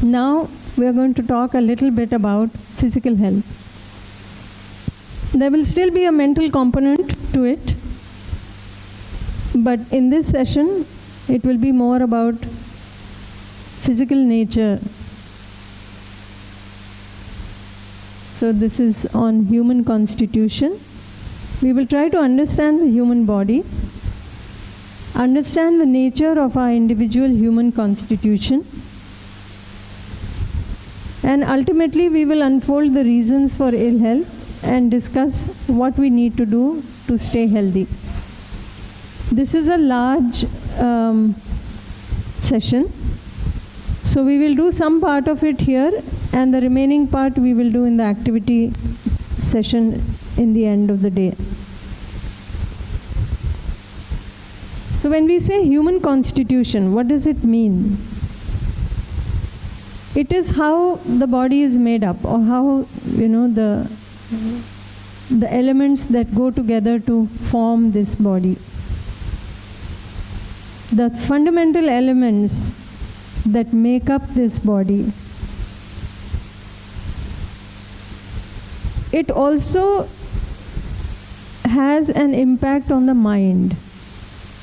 Now we are going to talk a little bit about physical health. There will still be a mental component to it, but in this session it will be more about physical nature. So this is on human constitution. We will try to understand the human body, understand the nature of our individual human constitution, and ultimately we will unfold the reasons for ill health and discuss what we need to do to stay healthy. This is a large session, so we will do some part of it here, and the remaining part we will do in the activity session in the end of the day. So when we say human constitution, what does it mean? It is how the body is made up, or how, the elements that go together to form this body. The fundamental elements that make up this body. It also has an impact on the mind.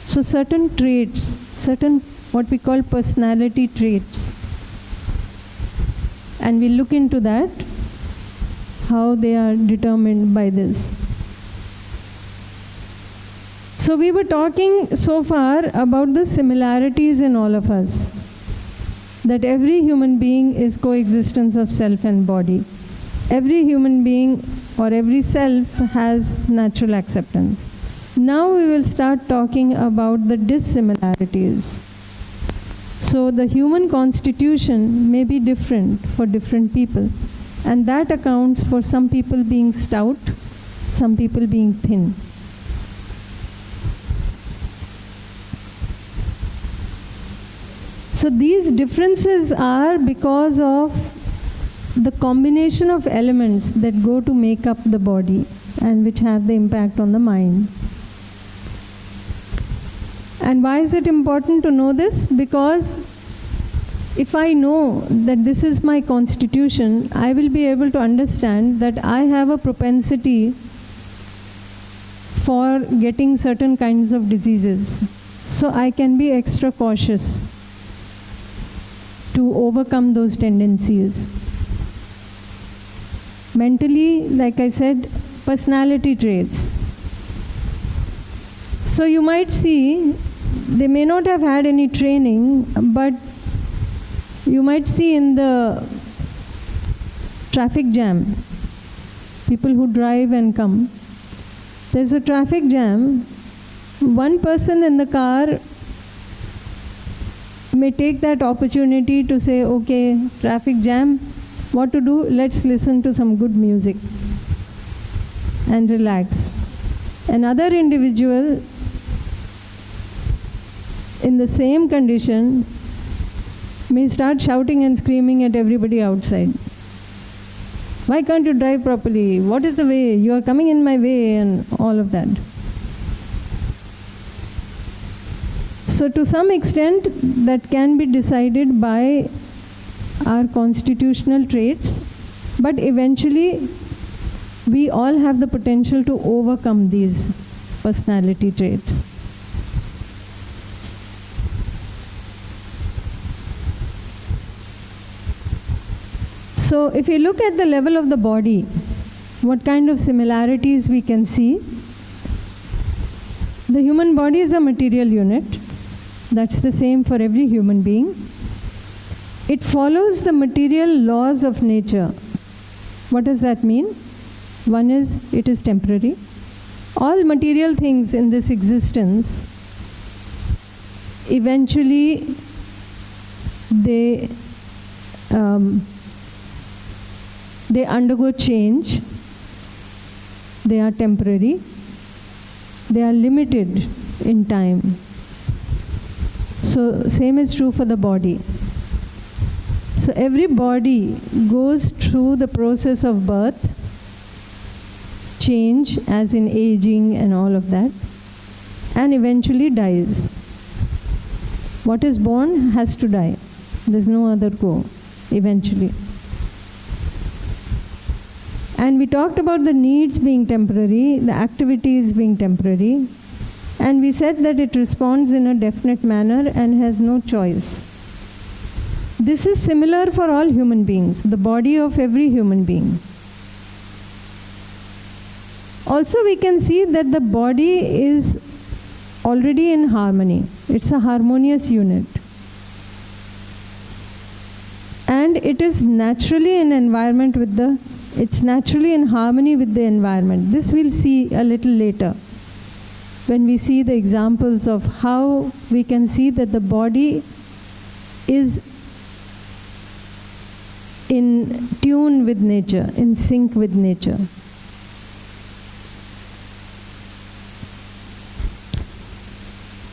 So certain traits, certain what we call personality traits, and we'll look into that, how they are determined by this. So we were talking so far about the similarities in all of us, that every human being is coexistence of self and body. Every human being or every self has natural acceptance. Now we will start talking about the dissimilarities. So the human constitution may be different for different people, and that accounts for some people being stout, some people being thin. So these differences are because of the combination of elements that go to make up the body and which have the impact on the mind. And why is it important to know this? Because if I know that this is my constitution, I will be able to understand that I have a propensity for getting certain kinds of diseases. So I can be extra cautious to overcome those tendencies. Mentally, like I said, personality traits. So you might see, they may not have had any training, but you might see in the traffic jam, people who drive and come, there's a traffic jam, one person in the car may take that opportunity to say, okay, traffic jam, what to do? Let's listen to some good music and relax. Another individual in the same condition may start shouting and screaming at everybody outside. Why can't you drive properly? What is the way? You are coming in my way, and all of that. So to some extent, that can be decided by our constitutional traits, but eventually we all have the potential to overcome these personality traits. So if you look at the level of the body, what kind of similarities we can see? The human body is a material unit. That's the same for every human being. It follows the material laws of nature. What does that mean? One is, it is temporary. All material things in this existence, eventually they undergo change. They are temporary. They are limited in time. So same is true for the body. So every body goes through the process of birth, change as in aging and all of that, and eventually dies. What is born has to die. There's no other go. eventually. And we talked about the needs being temporary, the activities being temporary, and we said that it responds in a definite manner and has no choice. This is similar for all human beings, the body of every human being. Also, we can see that the body is already in harmony. It's a harmonious unit. And it is naturally in environment with the, it's naturally in harmony with the environment. This we'll see a little later when we see the examples of how we can see that the body is in tune with nature, in sync with nature.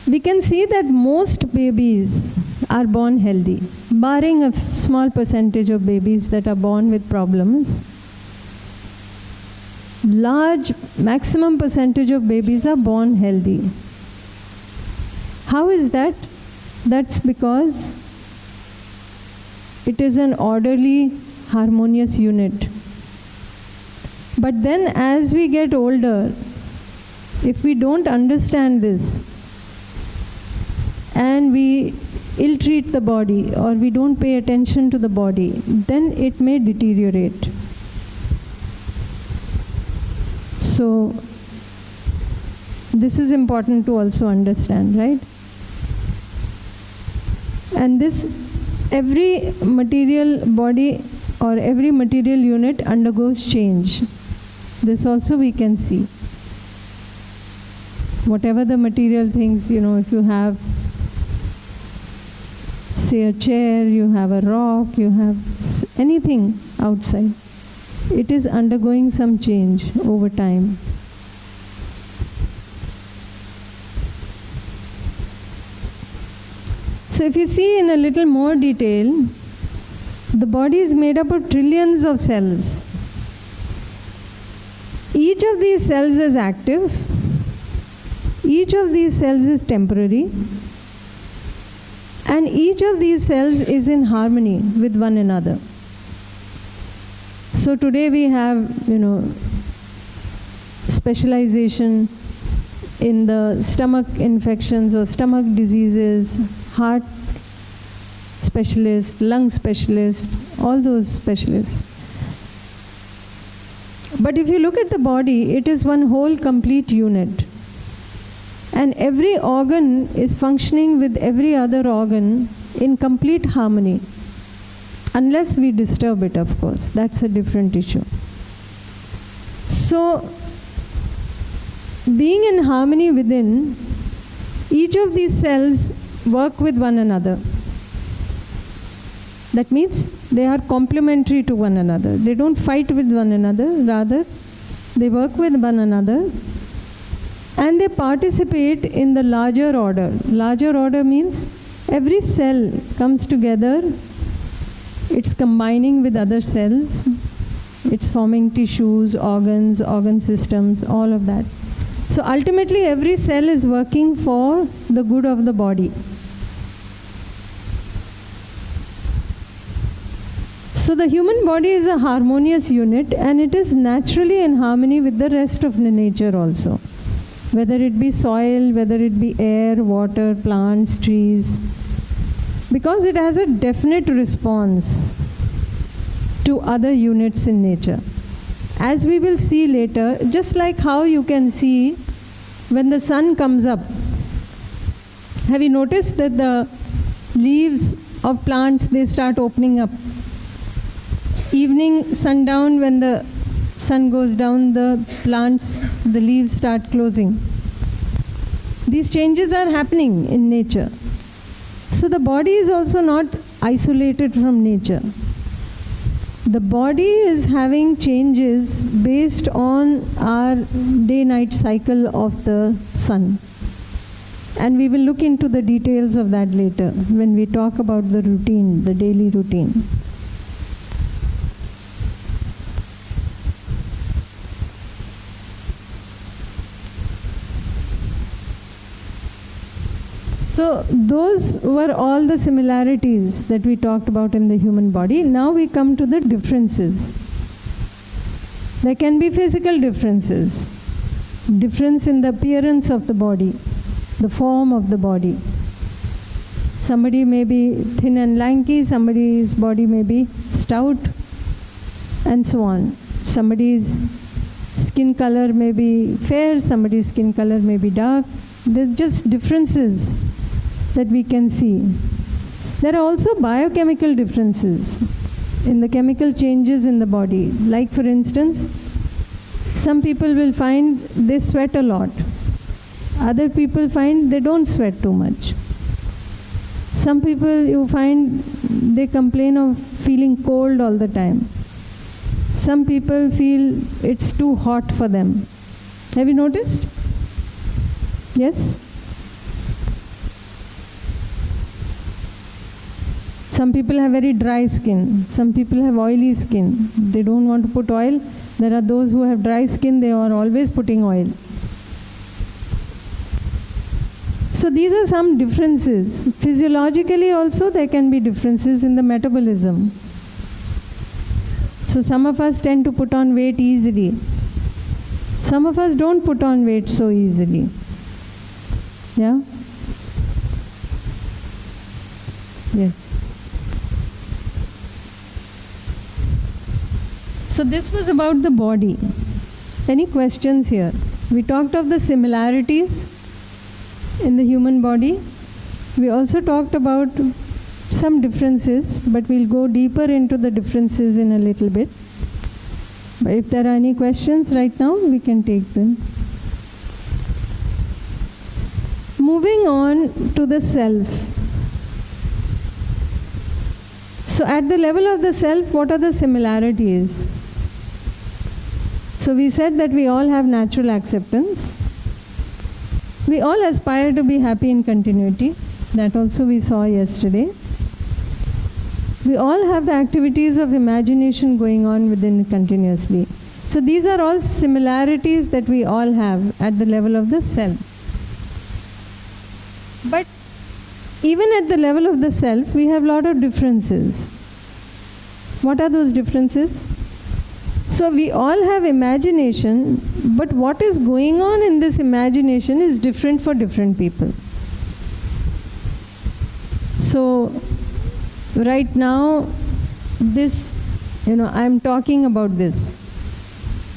We can see that most babies are born healthy, barring a small percentage of babies that are born with problems. Large maximum percentage of babies are born healthy. How is that? That's because it is an orderly, harmonious unit. But then as we get older, if we don't understand this, and we ill-treat the body or we don't pay attention to the body, then it may deteriorate. So this is important to also understand, right? And this, every material body or every material unit undergoes change. This also we can see. Whatever the material things, if you have, say, a chair, you have a rock, you have anything outside, it is undergoing some change over time. So if you see in a little more detail, the body is made up of trillions of cells. Each of these cells is active. Each of these cells is temporary. And each of these cells is in harmony with one another. So today we have, specialization in the stomach infections or stomach diseases, heart specialist, lung specialist, all those specialists. But if you look at the body, it is one whole complete unit. And every organ is functioning with every other organ in complete harmony. Unless we disturb it, of course. That's a different issue. So, being in harmony within, each of these cells work with one another. That means they are complementary to one another. They don't fight with one another. Rather, they work with one another. And they participate in the larger order. Larger order means every cell comes together, it's combining with other cells, it's forming tissues, organs, organ systems, all of that. So ultimately every cell is working for the good of the body. So the human body is a harmonious unit and it is naturally in harmony with the rest of the nature also. Whether it be soil, whether it be air, water, plants, trees, because it has a definite response to other units in nature. As we will see later, just like how you can see when the sun comes up. Have you noticed that the leaves of plants, they start opening up? Evening, sundown, when the sun goes down, the plants, the leaves start closing. These changes are happening in nature. So the body is also not isolated from nature. The body is having changes based on our day-night cycle of the sun. And we will look into the details of that later when we talk about the routine, the daily routine. So those were all the similarities that we talked about in the human body. Now we come to the differences. There can be physical differences. Difference in the appearance of the body, the form of the body. Somebody may be thin and lanky, somebody's body may be stout, and so on. Somebody's skin color may be fair, somebody's skin color may be dark. There's just differences that we can see. There are also biochemical differences in the chemical changes in the body. Like for instance, some people will find they sweat a lot. Other people find they don't sweat too much. Some people you find they complain of feeling cold all the time. Some people feel it's too hot for them. Have you noticed? Yes? Some people have very dry skin. Some people have oily skin. They don't want to put oil. There are those who have dry skin, they are always putting oil. So these are some differences. Physiologically also there can be differences in the metabolism. So some of us tend to put on weight easily. Some of us don't put on weight so easily. Yeah? Yes. So this was about the body. Any questions here? We talked of the similarities in the human body. We also talked about some differences, but we'll go deeper into the differences in a little bit. But if there are any questions right now, we can take them. Moving on to the self. So at the level of the self, what are the similarities? So we said that we all have natural acceptance. We all aspire to be happy in continuity. That also we saw yesterday. We all have the activities of imagination going on within continuously. So these are all similarities that we all have at the level of the self. But even at the level of the self, we have a lot of differences. What are those differences? So we all have imagination, but what is going on in this imagination is different for different people. So right now, this, I'm talking about this.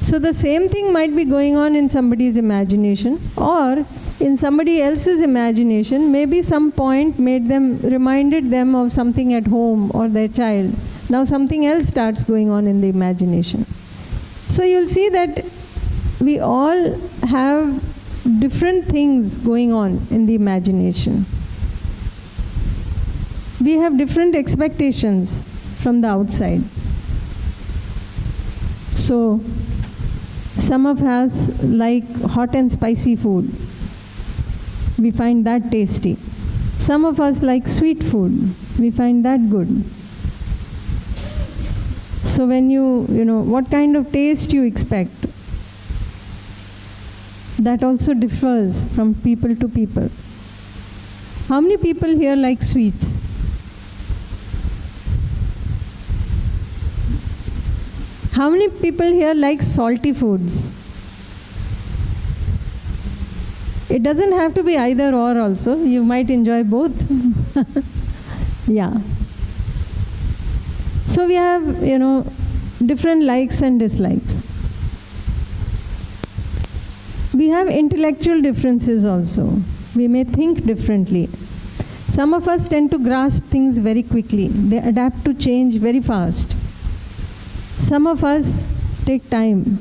So the same thing might be going on in somebody's imagination, or in somebody else's imagination, maybe some point reminded them of something at home or their child. Now something else starts going on in the imagination. So you'll see that we all have different things going on in the imagination. We have different expectations from the outside. So some of us like hot and spicy food. We find that tasty. Some of us like sweet food. We find that good. So when what kind of taste you expect, that also differs from people to people. How many people here like sweets? How many people here like salty foods? It doesn't have to be either or also. You might enjoy both. Yeah. So we have, different likes and dislikes. We have intellectual differences also. We may think differently. Some of us tend to grasp things very quickly. They adapt to change very fast. Some of us take time.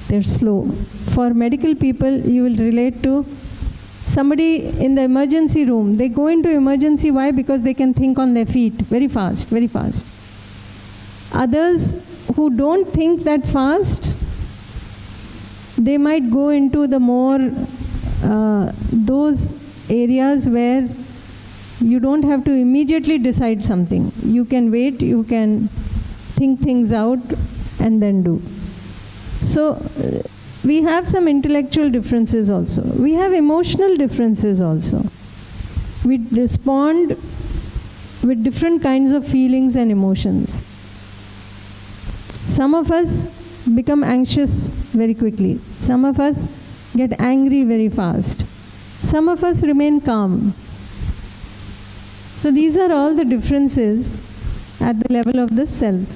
They're slow. For medical people, you will relate to somebody in the emergency room. They go into emergency. Why? Because they can think on their feet very fast, very fast. Others who don't think that fast, they might go into the more those areas where you don't have to immediately decide something. You can wait, you can think things out and then do. So we have some intellectual differences also. We have emotional differences also. we respond with different kinds of feelings and emotions. Some of us become anxious very quickly. Some of us get angry very fast. Some of us remain calm. So these are all the differences at the level of the self.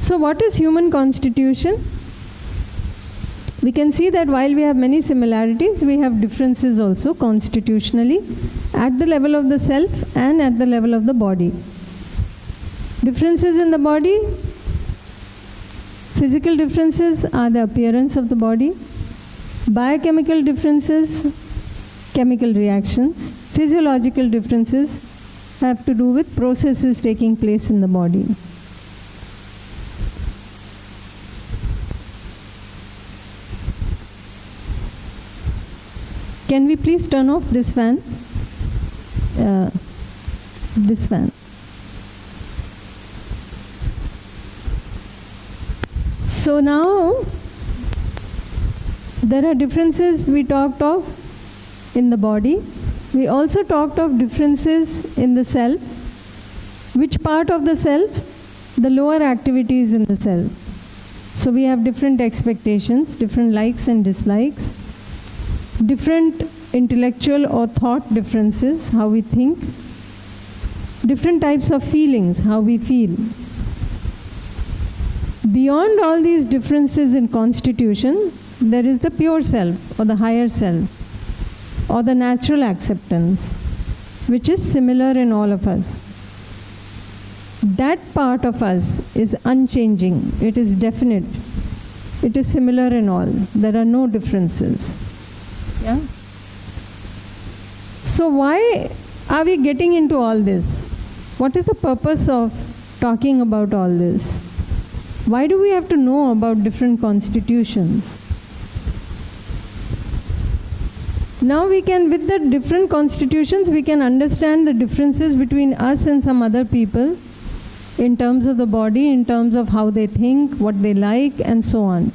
So what is human constitution? We can see that while we have many similarities, we have differences also constitutionally at the level of the self and at the level of the body. Differences in the body, physical differences are the appearance of the body. Biochemical differences, chemical reactions. Physiological differences have to do with processes taking place in the body. Can we please turn off this fan? This fan. So now, there are differences we talked of in the body. We also talked of differences in the self. Which part of the self? The lower activities in the self. So we have different expectations, different likes and dislikes, different intellectual or thought differences, how we think, different types of feelings, how we feel. Beyond all these differences in constitution, there is the pure self or the higher self or the natural acceptance, which is similar in all of us. That part of us is unchanging, it is definite, it is similar in all. There are no differences. Yeah? So why are we getting into all this? What is the purpose of talking about all this? Why do we have to know about different constitutions? Now we can, with the different constitutions, we can understand the differences between us and some other people in terms of the body, in terms of how they think, what they like, and so on.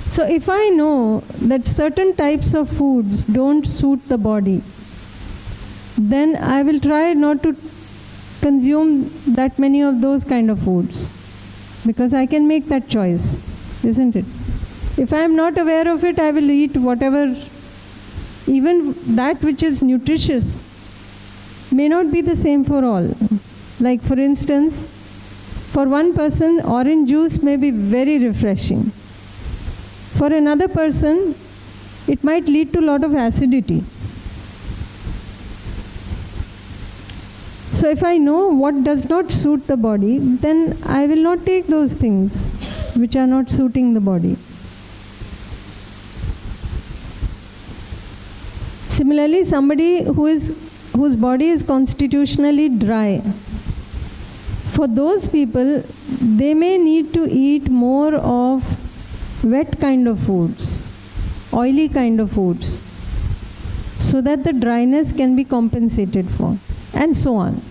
So if I know that certain types of foods don't suit the body, then I will try not to consume that many of those kind of foods, because I can make that choice, isn't it? If I am not aware of it, I will eat whatever, even that which is nutritious may not be the same for all. Like for instance, for one person, orange juice may be very refreshing. For another person, it might lead to a lot of acidity. So if I know what does not suit the body, then I will not take those things which are not suiting the body. Similarly, somebody whose body is constitutionally dry, for those people, they may need to eat more of wet kind of foods, oily kind of foods, so that the dryness can be compensated for, and so on.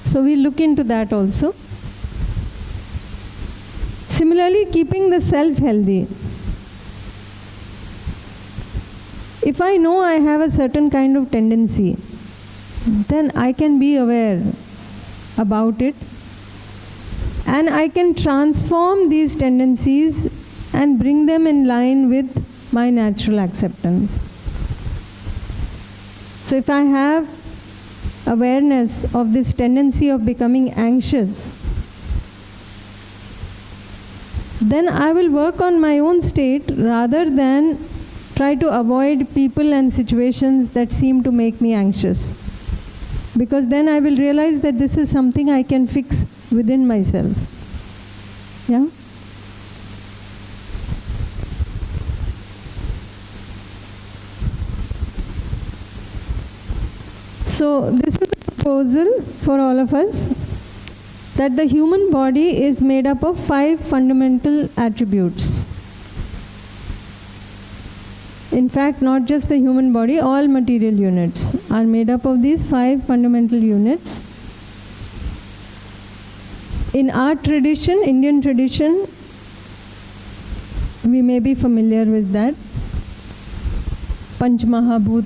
So we look into that also. Similarly, keeping the self healthy. If I know I have a certain kind of tendency, then I can be aware about it, and I can transform these tendencies and bring them in line with my natural acceptance. So if I have awareness of this tendency of becoming anxious, then I will work on my own state rather than try to avoid people and situations that seem to make me anxious. Because then I will realize that this is something I can fix within myself. Yeah? So this is a proposal for all of us, that the human body is made up of 5 fundamental attributes. In fact, not just the human body, all material units are made up of these 5 fundamental units. In our tradition, Indian tradition, we may be familiar with that. Panch Mahabhut,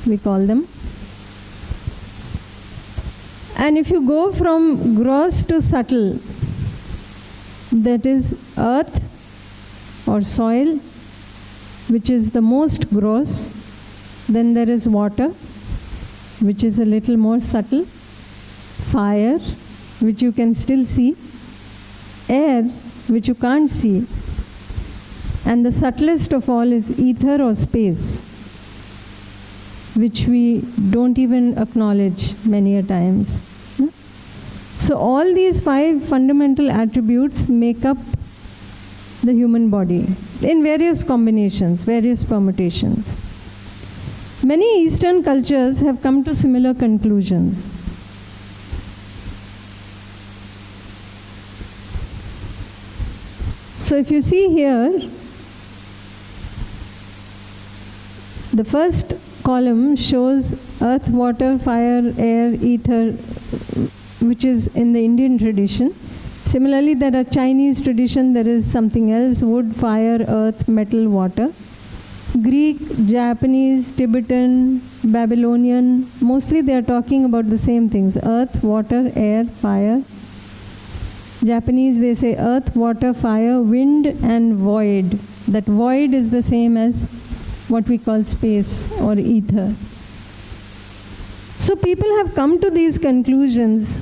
we call them. And if you go from gross to subtle, that is earth or soil, which is the most gross. Then there is water, which is a little more subtle. Fire, which you can still see. Air, which you can't see. And the subtlest of all is ether or space, which we don't even acknowledge many a times. So all these 5 fundamental attributes make up the human body in various combinations, various permutations. Many Eastern cultures have come to similar conclusions. So if you see here, the first column shows earth, water, fire, air, ether, which is in the Indian tradition. Similarly, there are Chinese tradition, there is something else, wood, fire, earth, metal, water. Greek, Japanese, Tibetan, Babylonian, mostly they are talking about the same things, earth, water, air, fire. Japanese, they say earth, water, fire, wind and void. That void is the same as what we call space or ether. So people have come to these conclusions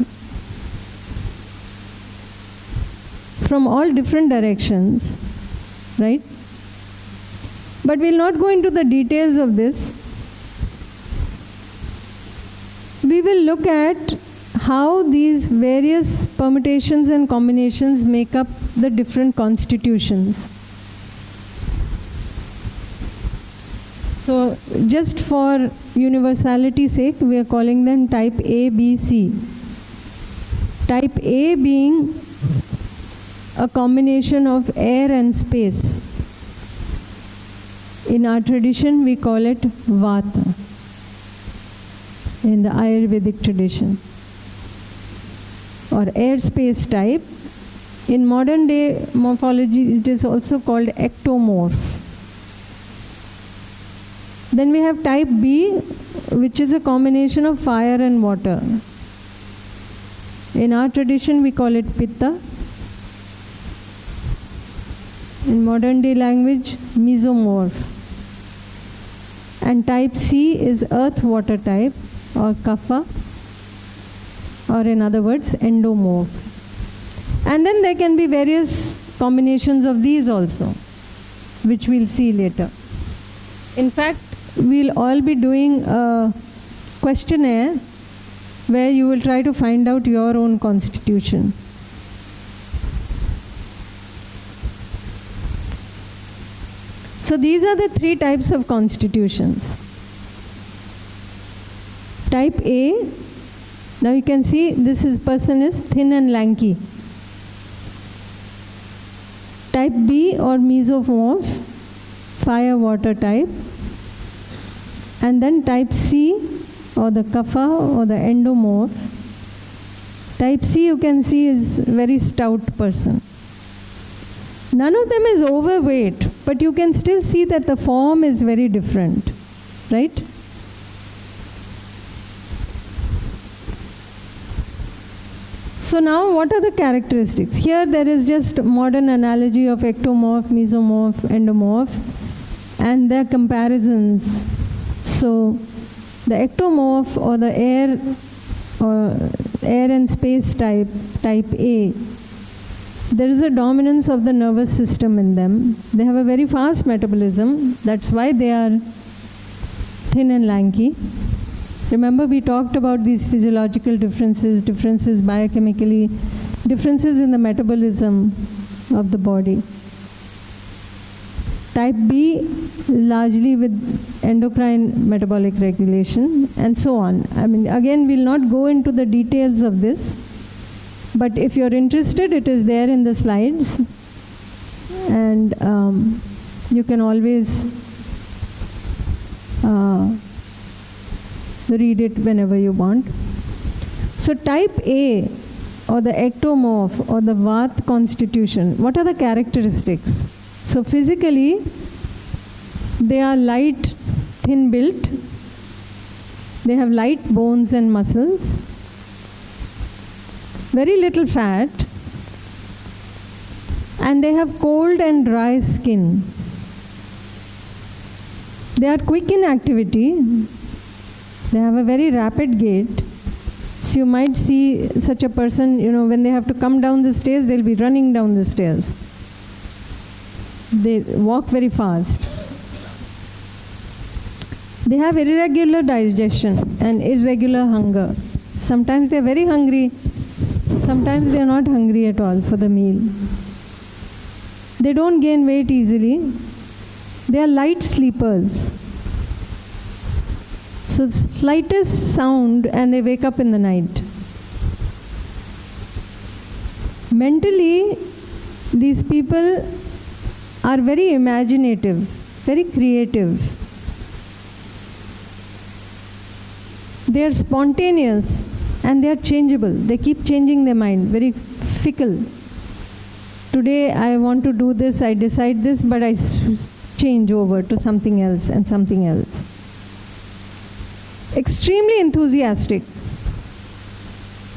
from all different directions, right? But we'll not go into the details of this. We will look at how these various permutations and combinations make up the different constitutions. So just for universality's sake, we are calling them type A, B, C. Type A being a combination of air and space. In our tradition, we call it Vata, in the Ayurvedic tradition. Or air-space type. In modern day morphology, it is also called ectomorph. Then we have type B, which is a combination of fire and water. In our tradition, we call it Pitta. In modern day language, mesomorph. And type C is earth-water type, or Kapha, or in other words, endomorph. And then there can be various combinations of these also, which we'll see later. In fact, we'll all be doing a questionnaire where you will try to find out your own constitution. So these are the 3 types of constitutions. Type A, now you can see this person is thin and lanky. Type B or mesomorph, fire-water type. And then type C or the Kapha or the endomorph. Type C you can see is a very stout person. None of them is overweight, but you can still see that the form is very different, right? So now what are the characteristics? Here there is just modern analogy of ectomorph, mesomorph, endomorph, and their comparisons. So the ectomorph or the air and space type, type A, there is a dominance of the nervous system in them. They have a very fast metabolism. That's why they are thin and lanky. Remember, we talked about these physiological differences biochemically, differences in the metabolism of the body. Type B, largely with endocrine metabolic regulation, and so on. I mean, again, we'll not go into the details of this. But if you're interested, it is there in the slides. And you can always read it whenever you want. So type A, or the ectomorph, or the Vata constitution, what are the characteristics? So physically, they are light, thin built. They have light bones and muscles, very little fat, and they have cold and dry skin. They are quick in activity. They have a very rapid gait. So you might see such a person, when they have to come down the stairs, they'll be running down the stairs. They walk very fast. They have irregular digestion and irregular hunger. Sometimes they're very hungry. Sometimes they're not hungry at all for the meal. They don't gain weight easily. They are light sleepers. So slightest sound and they wake up in the night. Mentally, these people are very imaginative, very creative. They are spontaneous and they are changeable. They keep changing their mind, very fickle. Today I want to do this, I decide this, but I change over to something else and something else. Extremely enthusiastic.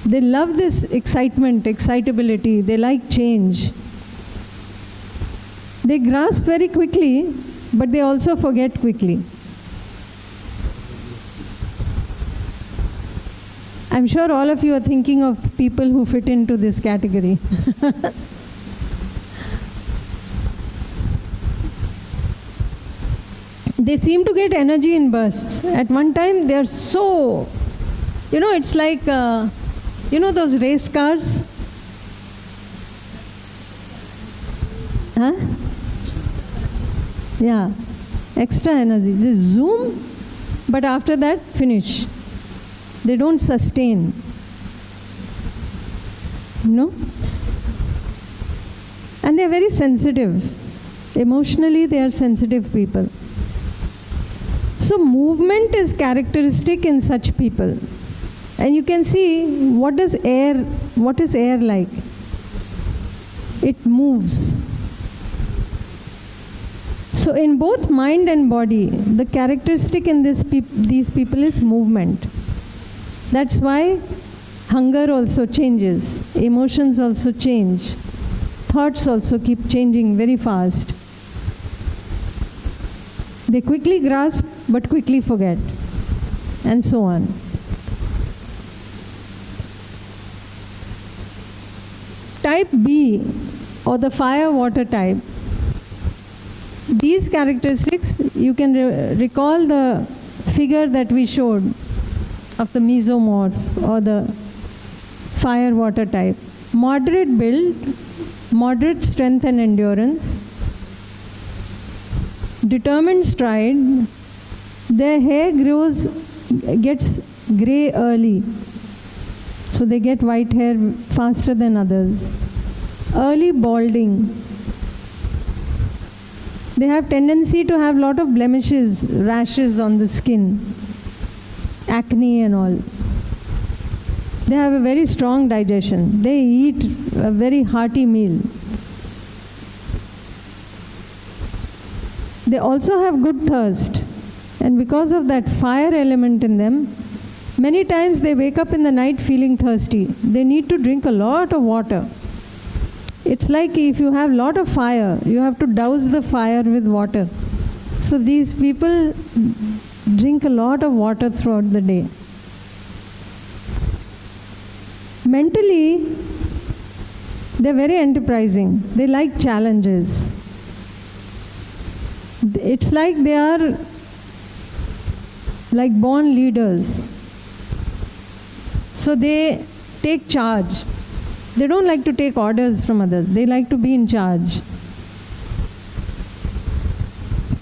They love this excitement, excitability. They like change. They grasp very quickly, but they also forget quickly. I'm sure all of you are thinking of people who fit into this category. They seem to get energy in bursts. At one time, they are so, it's like, those race cars? Huh? Yeah, extra energy. They zoom, but after that, finish. They don't sustain. And they are very sensitive. Emotionally, they are sensitive people. So movement is characteristic in such people. And you can see what is air like? It moves. So in both mind and body, the characteristic in these people is movement. That's why hunger also changes, emotions also change, thoughts also keep changing very fast. They quickly grasp but quickly forget, and so on. Type B, or the fire-water type. These characteristics, you can recall the figure that we showed of the mesomorph or the fire-water type. Moderate build, moderate strength and endurance, determined stride. Their hair gets grey early, so they get white hair faster than others. Early balding. They have tendency to have a lot of blemishes, rashes on the skin, acne and all. They have a very strong digestion. They eat a very hearty meal. They also have good thirst. And because of that fire element in them, many times they wake up in the night feeling thirsty. They need to drink a lot of water. It's like if you have a lot of fire, you have to douse the fire with water. So these people drink a lot of water throughout the day. Mentally, they're very enterprising. They like challenges. It's like they are like born leaders. So they take charge. They don't like to take orders from others. They like to be in charge.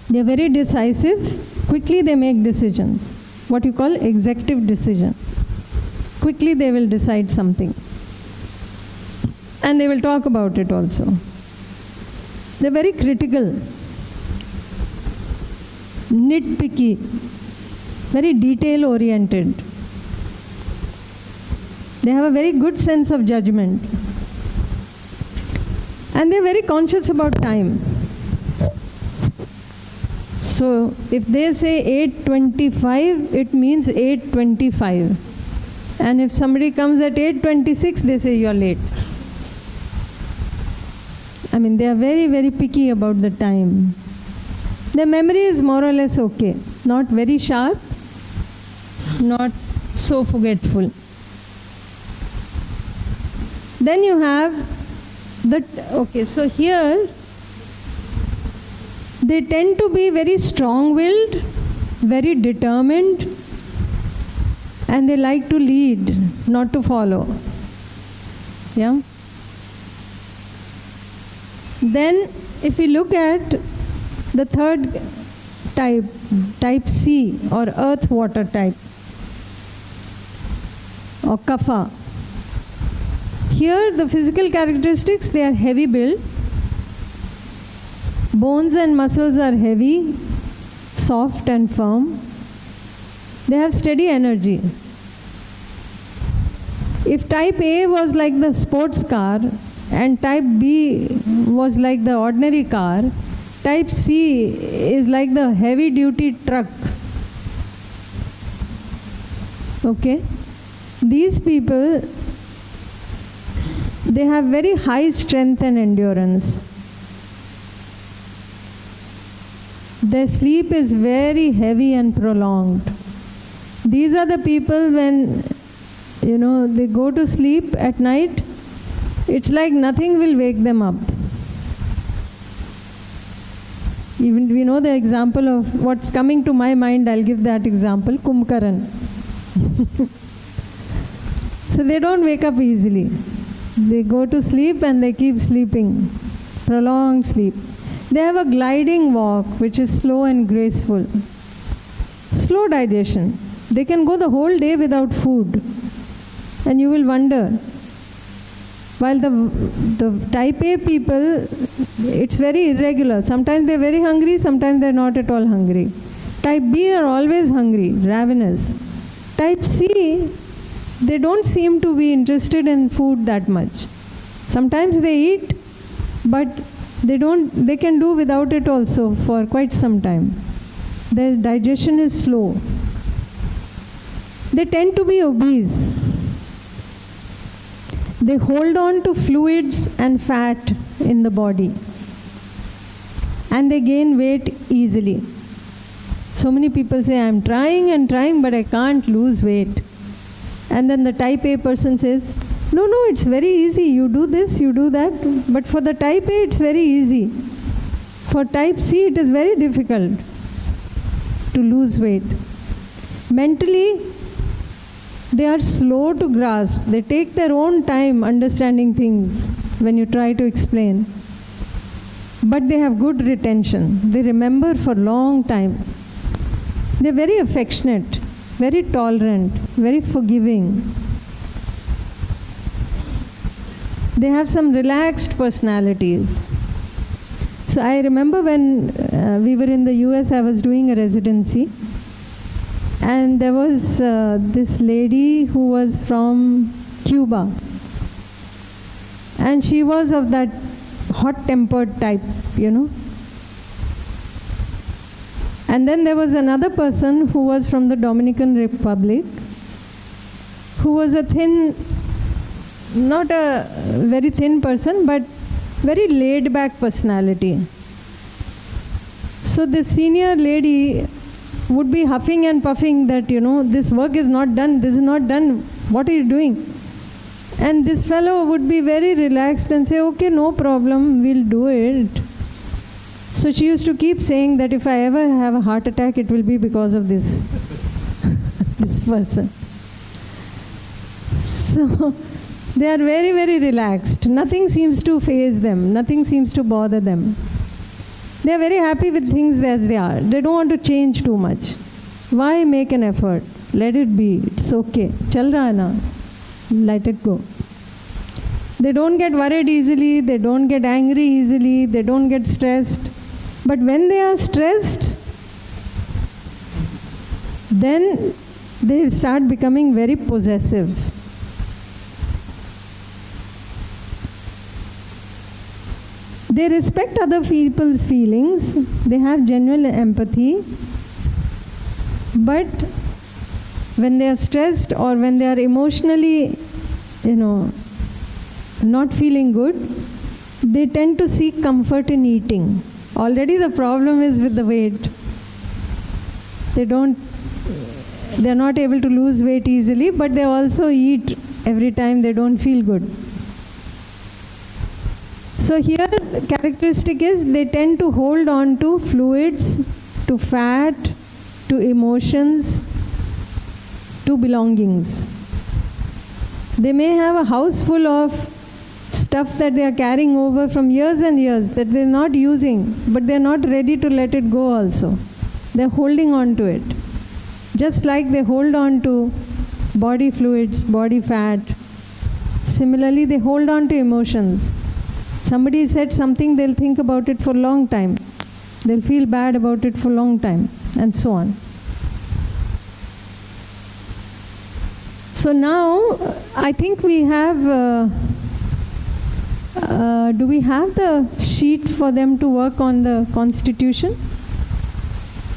They're very decisive. Quickly they make decisions. What you call executive decision. Quickly they will decide something. And they will talk about it also. They're very critical. Nitpicky. Very detail oriented. They have a very good sense of judgment. And they're very conscious about time. So if they say 8:25, it means 8:25. And if somebody comes at 8:26, they say you're late. I mean, they are very, very picky about the time. Their memory is more or less okay. Not very sharp, not so forgetful. Then you have okay, so here they tend to be very strong-willed, very determined, and they like to lead, not to follow. Yeah? Then if we look at the third type, type C, or earth water type, or kapha. Here the physical characteristics, they are heavy build. Bones and muscles are heavy, soft and firm. They have steady energy. If type A was like the sports car and type B was like the ordinary car, type C is like the heavy duty truck. Okay? These people, they have very high strength and endurance. Their sleep is very heavy and prolonged. These are the people when, they go to sleep at night, it's like nothing will wake them up. Even we know the example of what's coming to my mind, I'll give that example, Kumbhkaran. So they don't wake up easily. They go to sleep and they keep sleeping, prolonged sleep. They have a gliding walk which is slow and graceful. Slow digestion. They can go the whole day without food. And you will wonder. While the type A people, it's very irregular. Sometimes they're very hungry, sometimes they're not at all hungry. Type B are always hungry, ravenous. Type C, they don't seem to be interested in food that much. Sometimes they eat, but they can do without it also for quite some time. Their digestion is slow. They tend to be obese. They hold on to fluids and fat in the body. And they gain weight easily. So many people say, I'm trying and trying, but I can't lose weight. And then the type A person says, no, it's very easy. You do this, you do that. But for the type A, it's very easy. For type C, it is very difficult to lose weight. Mentally, they are slow to grasp. They take their own time understanding things when you try to explain. But they have good retention. They remember for a long time. They're very affectionate, very tolerant, very forgiving. They have some relaxed personalities. So I remember when we were in the US, I was doing a residency. And there was this lady who was from Cuba. And she was of that hot-tempered type, And then there was another person who was from the Dominican Republic, who was a thin, not a very thin person, but very laid-back personality. So the senior lady would be huffing and puffing that, this work is not done, this is not done, what are you doing? And this fellow would be very relaxed and say, okay, no problem, we'll do it. So she used to keep saying that if I ever have a heart attack, it will be because of this, this person. So they are very, very relaxed. Nothing seems to faze them. Nothing seems to bother them. They are very happy with things as they are. They don't want to change too much. Why make an effort? Let it be. It's okay. Chal raha na. Let it go. They don't get worried easily. They don't get angry easily. They don't get stressed. But when they are stressed, then they start becoming very possessive. They respect other people's feelings. They have genuine empathy. But when they are stressed or when they are emotionally, not feeling good, they tend to seek comfort in eating. Already the problem is with the weight. They're not able to lose weight easily, but they also eat every time they don't feel good. So here, the characteristic is they tend to hold on to fluids, to fat, to emotions, to belongings. They may have a house full of stuff that they are carrying over from years and years that they're not using, but they're not ready to let it go also. They're holding on to it. Just like they hold on to body fluids, body fat. Similarly, they hold on to emotions. Somebody said something, they'll think about it for a long time. They'll feel bad about it for a long time, and so on. So now, I think we have, do we have the sheet for them to work on the Constitution?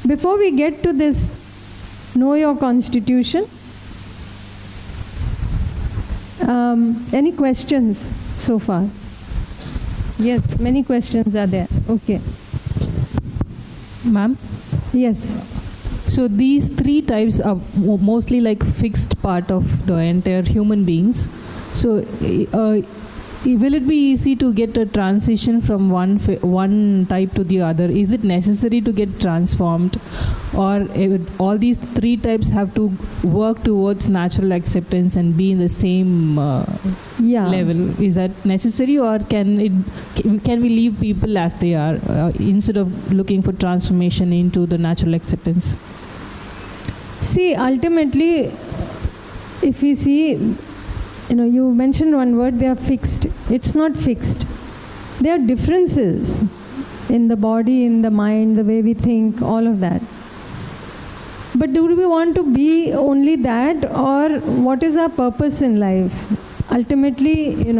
Before we get to this, know your Constitution. Any questions so far? Yes, many questions are there. Okay. Ma'am? Yes. So these three types are mostly like fixed part of the entire human beings. So will it be easy to get a transition from one type to the other? Is it necessary to get transformed, or all these three types have to work towards natural acceptance and be in the same level? Is that necessary, or can we leave people as they are instead of looking for transformation into the natural acceptance? See, ultimately, if we see, you mentioned one word, they are fixed. It's not fixed. There are differences in the body, in the mind, the way we think, all of that. But do we want to be only that, or what is our purpose in life? Ultimately,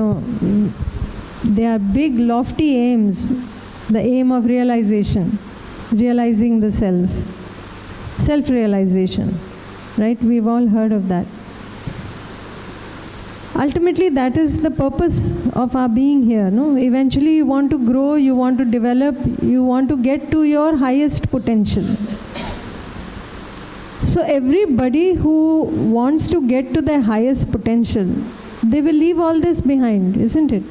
there are big, lofty aims. The aim of realization, realizing the self. Self-realization, right? We've all heard of that. Ultimately, that is the purpose of our being here. No? Eventually, you want to grow, you want to develop, you want to get to your highest potential. So everybody who wants to get to their highest potential, they will leave all this behind, isn't it?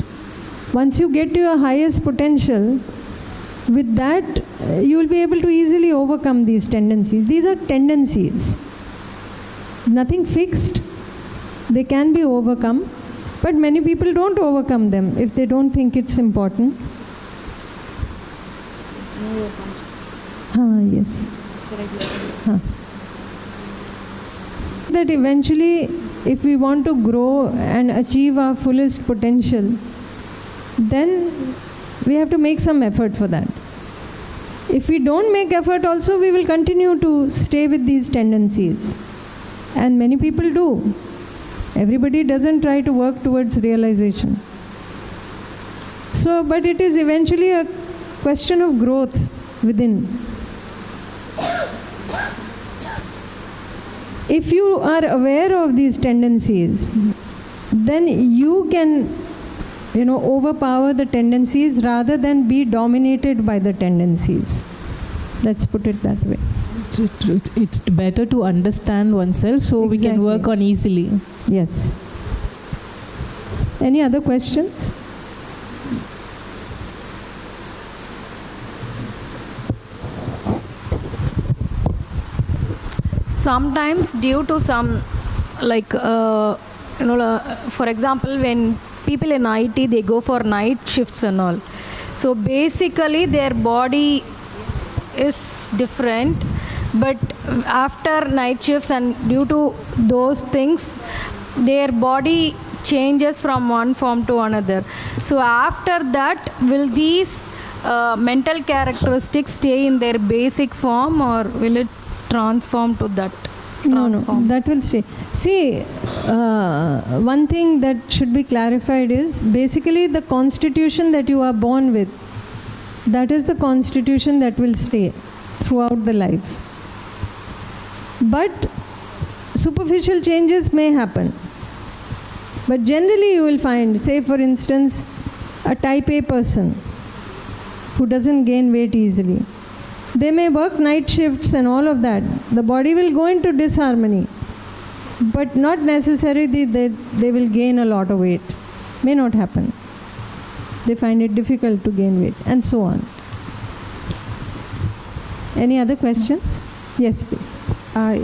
Once you get to your highest potential, with that, you will be able to easily overcome these tendencies. These are tendencies. Nothing fixed. They can be overcome, but many people don't overcome them if they don't think it's important. Yes. That eventually, if we want to grow and achieve our fullest potential, then we have to make some effort for that. If we don't make effort also, we will continue to stay with these tendencies. And many people do. Everybody doesn't try to work towards realization. So, but it is eventually a question of growth within. If you are aware of these tendencies, then you can overpower the tendencies rather than be dominated by the tendencies. Let's put it that way. It's better to understand oneself so we can work on easily. Yes. Any other questions? Sometimes due to some, for example, when people in IT, they go for night shifts and all. So basically their body is different, but after night shifts and due to those things, their body changes from one form to another. So after that, will these mental characteristics stay in their basic form, or will it transform to that? No, that will stay. See, one thing that should be clarified is basically the constitution that you are born with That is the constitution that will stay throughout the life. But superficial changes may happen. But generally you will find, say for instance, a type A person who doesn't gain weight easily. They may work night shifts and all of that. The body will go into disharmony. But not necessarily they will gain a lot of weight. May not happen. They find it difficult to gain weight, and so on. Any other questions? Yes, please.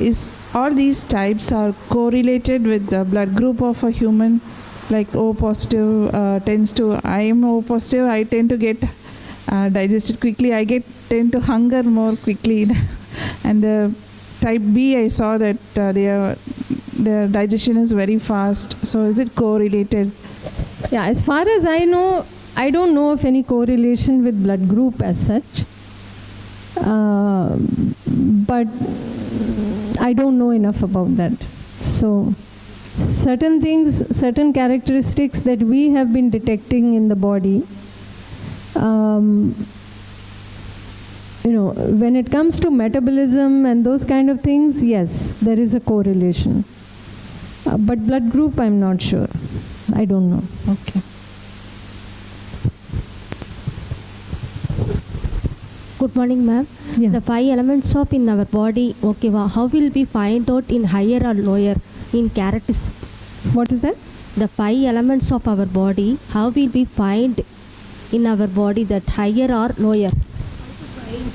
Is all these types are correlated with the blood group of a human? Like O positive tends to, I am O positive, I tend to get digested quickly, tend to hunger more quickly. And the type B, I saw that their digestion is very fast. So is it correlated? Yeah, as far as I know, I don't know of any correlation with blood group as such. But I don't know enough about that. So certain things, certain characteristics that we have been detecting in the body, when it comes to metabolism and those kind of things, yes, there is a correlation. But blood group, I'm not sure. I don't know. Okay. Good morning, ma'am. Yeah. The 5 elements of in our body, okay, how will we find out in higher or lower in characteristics? What is that? The 5 elements of our body, how will we find in our body that higher or lower?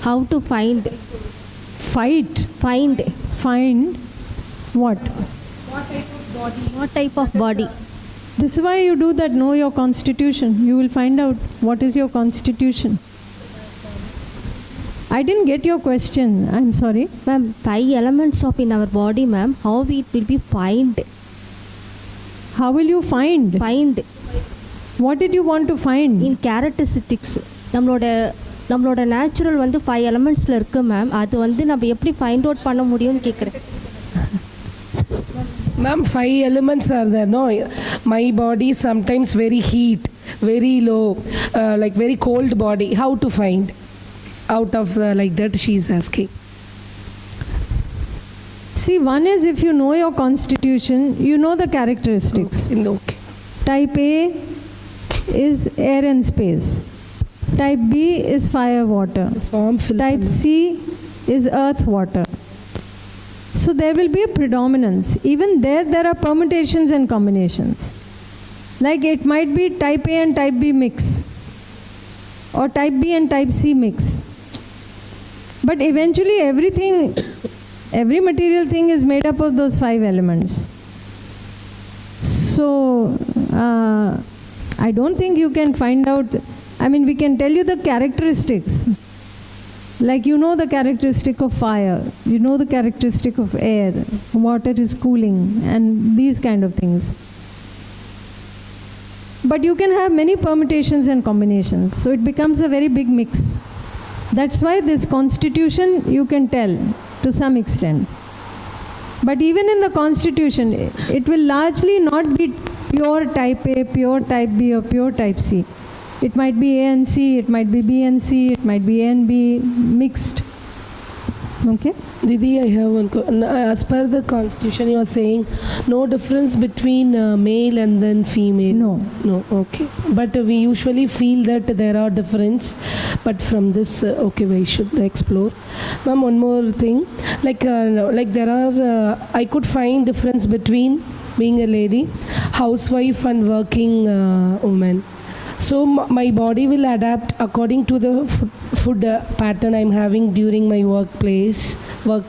How to find? Fight. Find. Find what? What type of body? This is why you do that, know your constitution. You will find out what is your constitution. I didn't get your question. I'm sorry. Ma'am, 5 elements of in our body, ma'am, how it will be find? How will you find? Find. What did you want to find? In characteristics. நம்மளோட natural வந்து 5 எலமெண்ட்ஸில் இருக்குது ma'am. அது வந்து நம்ம எப்படி find out பண்ண முடியும்னு கேட்குறேன். Ma'am, 5 elements are there, no? My body sometimes very heat, very low, like very cold body. How to find? Out of like that she is asking. See, one is if you know your constitution, you know the characteristics. Okay. Type A is air and space. Type B is fire, water. Type C is earth, water. So there will be a predominance. Even there are permutations and combinations. Like it might be type A and type B mix, or type B and type C mix. But eventually every material thing is made up of those 5 elements. So I don't think you can find out. I mean, we can tell you the characteristics. Like you know the characteristic of fire, you know the characteristic of air, water is cooling, and these kind of things. But you can have many permutations and combinations, so it becomes a very big mix. That's why this constitution you can tell to some extent. But even in the constitution, it will largely not be pure type A, pure type B, or pure type C. It might be A and C, it might be B and C, it might be A and B, mixed. Okay? Didi, I have one as per the constitution you are saying no difference between male and then female. No, okay. But we usually feel that there are difference, but from this okay, we should explore. Ma'am, one more thing, like there are I could find difference between being a lady, housewife, and working woman. So my body will adapt according to the food pattern I'm having during my work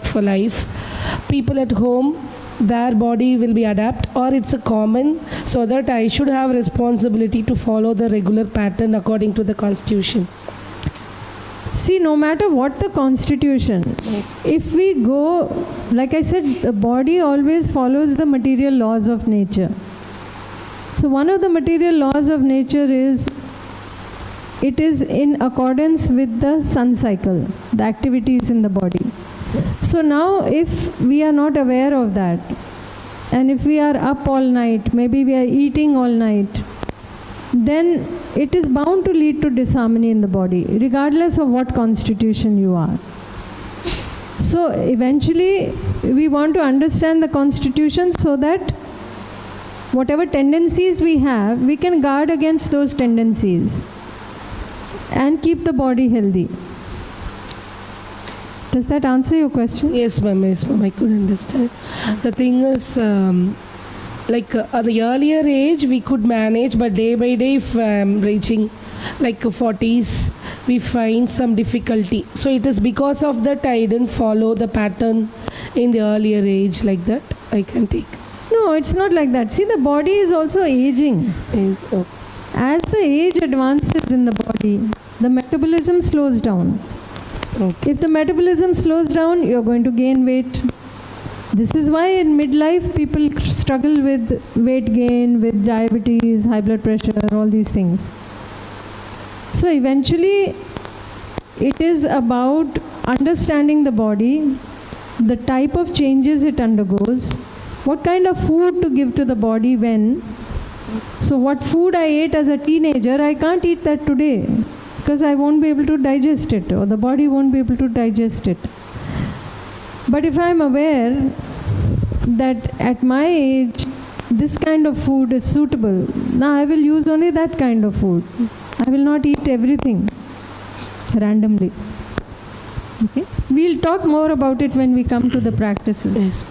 for life. People at home, their body will be adapt, or it's a common, so that I should have responsibility to follow the regular pattern according to the constitution. See, no matter what the constitution, if we go, like I said, the body always follows the material laws of nature. So one of the material laws of nature is, it is in accordance with the sun cycle, the activities in the body. So now if we are not aware of that, and if we are up all night, maybe we are eating all night, then it is bound to lead to disharmony in the body, regardless of what constitution you are. So eventually, we want to understand the constitution so that whatever tendencies we have, we can guard against those tendencies and keep the body healthy. Does that answer your question? Yes, ma'am. Yes, ma'am. I could understand. The thing is, at the earlier age, we could manage, but day by day, if I'm reaching like 40s, we find some difficulty. So it is because of that I didn't follow the pattern in the earlier age like that. I can take. No, it's not like that. See, the body is also aging. As the age advances in the body, the metabolism slows down. Okay. If the metabolism slows down, you're going to gain weight. This is why in midlife people struggle with weight gain, with diabetes, high blood pressure, all these things. So eventually, it is about understanding the body, the type of changes it undergoes, what kind of food to give to the body when. So what food I ate as a teenager, I can't eat that today because I won't be able to digest it, or the body won't be able to digest it. But if I'm aware that at my age, this kind of food is suitable, now I will use only that kind of food. I will not eat everything randomly. Okay? We'll talk more about it when we come to the practices. Yes.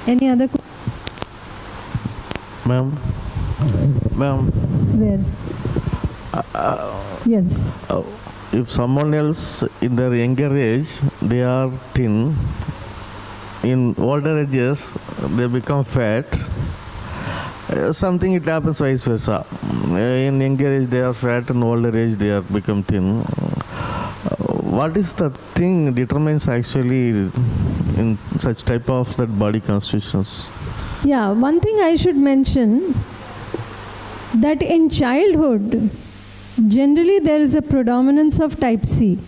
Any other questions? Ma'am. Where? Yes. If someone else in their younger age, they are thin, in older ages, they become fat. Something it happens vice versa. In younger age, they are fat, in older age, they are become thin. What is the thing determines actually in such type of that body constitutions? Yeah, one thing I should mention, that in childhood, generally there is a predominance of type C.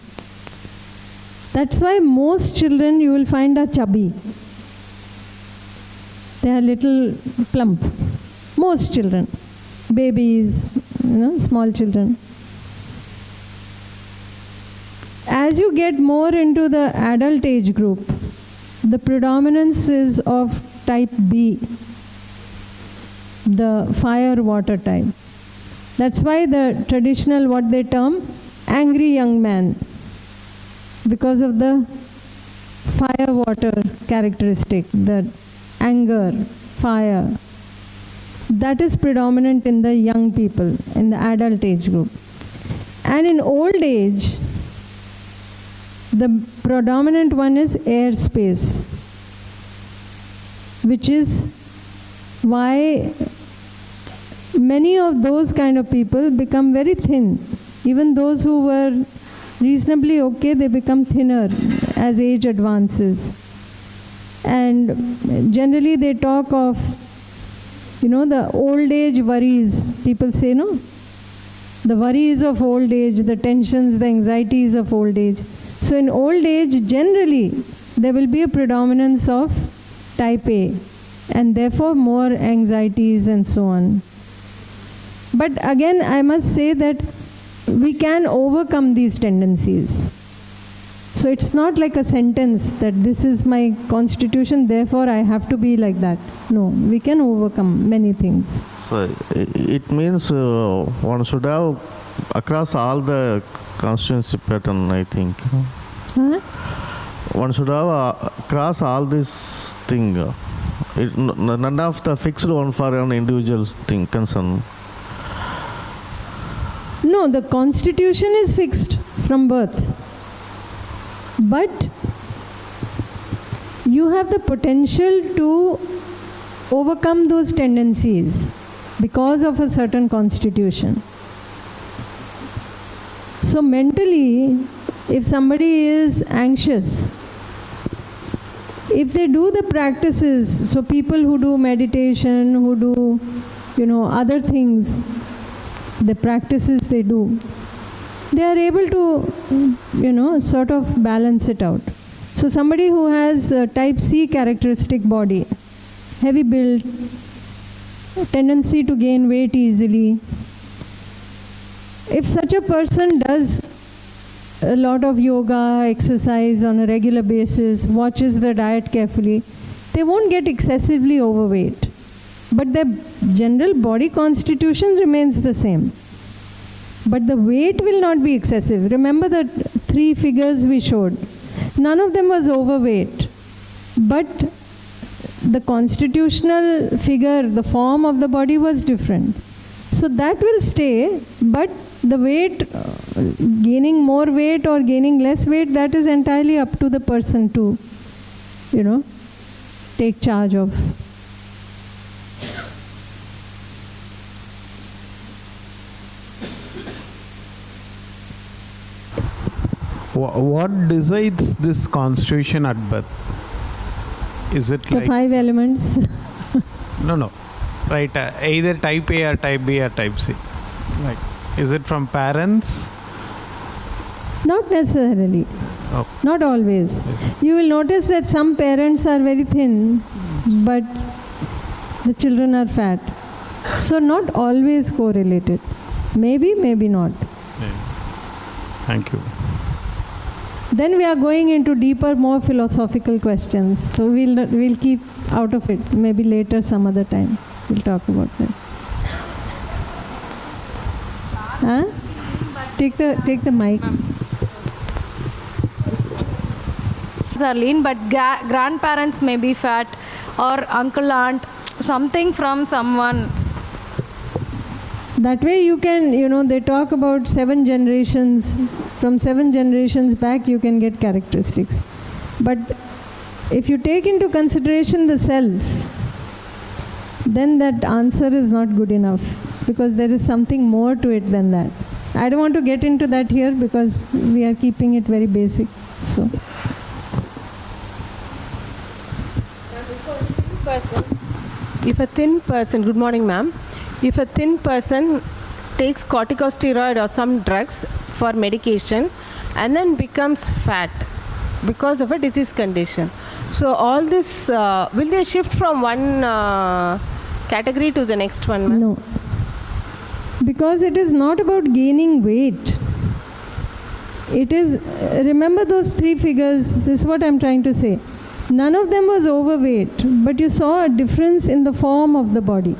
That's why most children you will find are chubby. They are little plump. Most children, babies, small children. As you get more into the adult age group, the predominance is of type B, the fire water type. That's why the traditional, what they term, angry young man, because of the fire water characteristic, the anger, fire. That is predominant in the young people, in the adult age group. And in old age, the predominant one is air space, which is why many of those kind of people become very thin. Even those who were reasonably okay, they become thinner as age advances. And generally they talk of, the old age worries. People say, no? The worries of old age, the tensions, the anxieties of old age. So in old age, generally, there will be a predominance of type A, and therefore more anxieties and so on. But again, I must say that we can overcome these tendencies. So it's not like a sentence that this is my constitution, therefore I have to be like that. No, we can overcome many things. So it means one should have across all the constituency pattern, I think. Huh? One should have across all this thing. None of the fixed one for an individual thing concern. No, the constitution is fixed from birth. But you have the potential to overcome those tendencies because of a certain constitution. So mentally, if somebody is anxious, if they do the practices, so people who do meditation, who do, other things, the practices they do, they are able to, sort of balance it out. So somebody who has a type C characteristic body, heavy build, tendency to gain weight easily. If such a person does a lot of yoga, exercise on a regular basis, watches the diet carefully, they won't get excessively overweight. But their general body constitution remains the same. But the weight will not be excessive. Remember the 3 figures we showed. None of them was overweight. But the constitutional figure, the form of the body was different. So that will stay, but the weight, gaining more weight or gaining less weight, that is entirely up to the person to, take charge of. What decides this constitution at birth? Is it the like 5 elements? No. Right, either type A or type B or type C. Like, is it from parents? Not necessarily. Oh. Not always. Yes. You will notice that some parents are very thin, but the children are fat. So not always correlated. Maybe, maybe not. Yeah. Thank you. Then we are going into deeper, more philosophical questions. So we'll keep out of it. Maybe later, some other time, we'll talk about that. Huh? Take the mic. Are lean, but grandparents may be fat, or uncle, aunt, something from someone. That way you can, they talk about 7 generations. From 7 generations back, you can get characteristics. But if you take into consideration the self, then that answer is not good enough, because there is something more to it than that. I don't want to get into that here because we are keeping it very basic. So. If a thin person, good morning ma'am, if a thin person takes corticosteroid or some drugs for medication and then becomes fat because of a disease condition, so all this, will they shift from one category to the next one, ma'am? No. Because it is not about gaining weight. It is, remember those 3 figures, this is what I'm trying to say. None of them was overweight, but you saw a difference in the form of the body.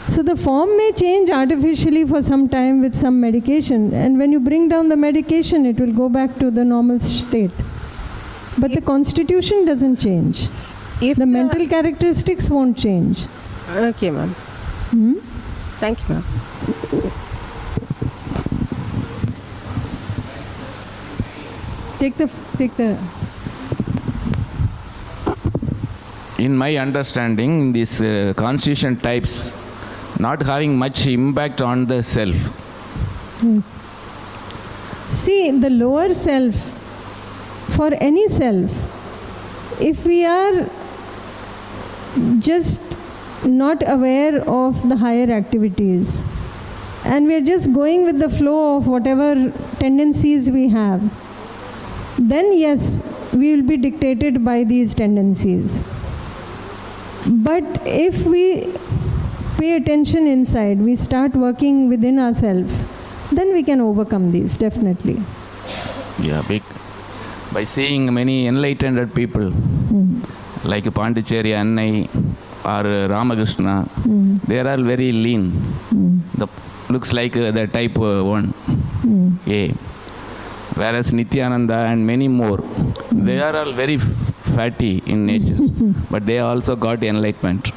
So the form may change artificially for some time with some medication, and when you bring down the medication, it will go back to the normal state. But the constitution doesn't change. If the mental characteristics won't change. Okay, ma'am. Thank you, ma'am. Take the. In my understanding, these constitution types not having much impact on the self. See, the lower self, for any self, if we are just not aware of the higher activities and we are just going with the flow of whatever tendencies we have, then yes, we will be dictated by these tendencies. But if we pay attention inside, we start working within ourselves, then we can overcome these, definitely. Yeah, by seeing many enlightened people, like Pondicherry Annai or Ramakrishna, they are all very lean. Looks like the type 1 A. Whereas Nityananda and many more, they are all very fatty in nature, but they also got enlightenment.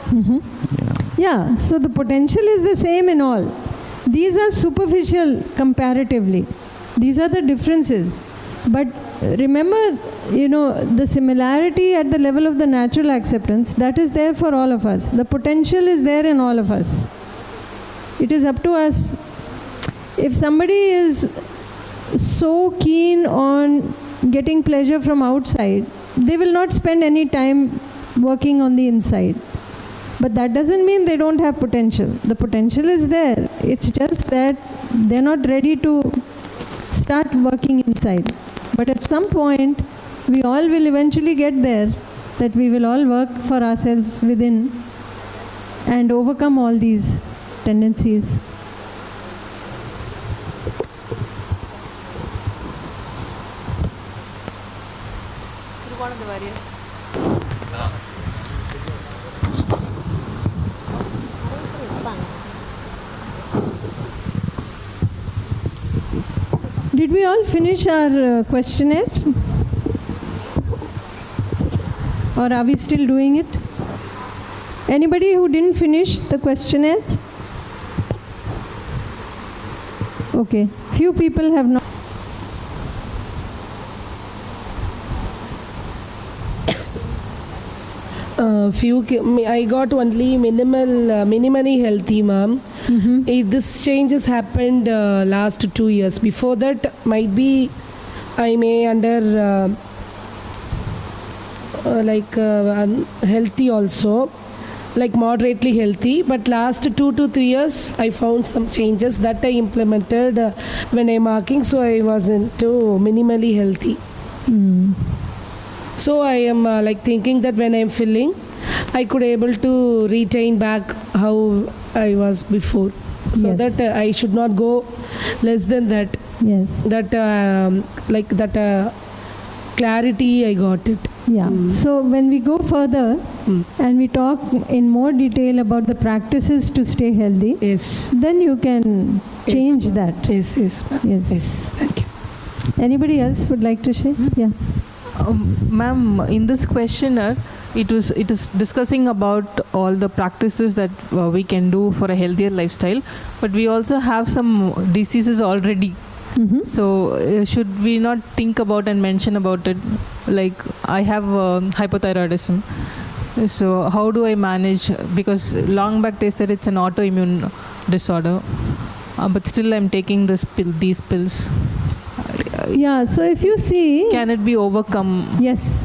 Yeah, so the potential is the same in all. These are superficial comparatively. These are the differences. But remember, the similarity at the level of the natural acceptance, that is there for all of us. The potential is there in all of us. It is up to us. If somebody is so keen on getting pleasure from outside, they will not spend any time working on the inside. But that doesn't mean they don't have potential. The potential is there. It's just that they're not ready to start working inside. But at some point, we all will eventually get there, that we will all work for ourselves within and overcome all these tendencies. Did we all finish our questionnaire? Or are we still doing it? Anybody who didn't finish the questionnaire? Okay, few people have not. I got only minimally healthy, ma'am. This changes happened last 2 years. Before that, might be I may under healthy also, like moderately healthy. But last 2 to 3 years, I found some changes that I implemented when I'm marking. So I was into minimally healthy. So I am thinking that when I'm filling, I could able to retain back how I was before. So Yes. that I should not go less than that. Yes. That clarity I got it. Yeah. So when we go further and we talk in more detail about the practices to stay healthy, Yes. then you can change Yes, that. Yes, yes, ma'am. Yes. Yes, thank you. Anybody else would like to share? Yeah. Ma'am, in this questionnaire, it is discussing about all the practices that we can do for a healthier lifestyle, but we also have some diseases already. So should we not think about and mention about it? Like I have hypothyroidism. So how do I manage? Because long back they said it's an autoimmune disorder, but still I'm taking these pills. Yeah. So if you see, Can it be overcome? yes,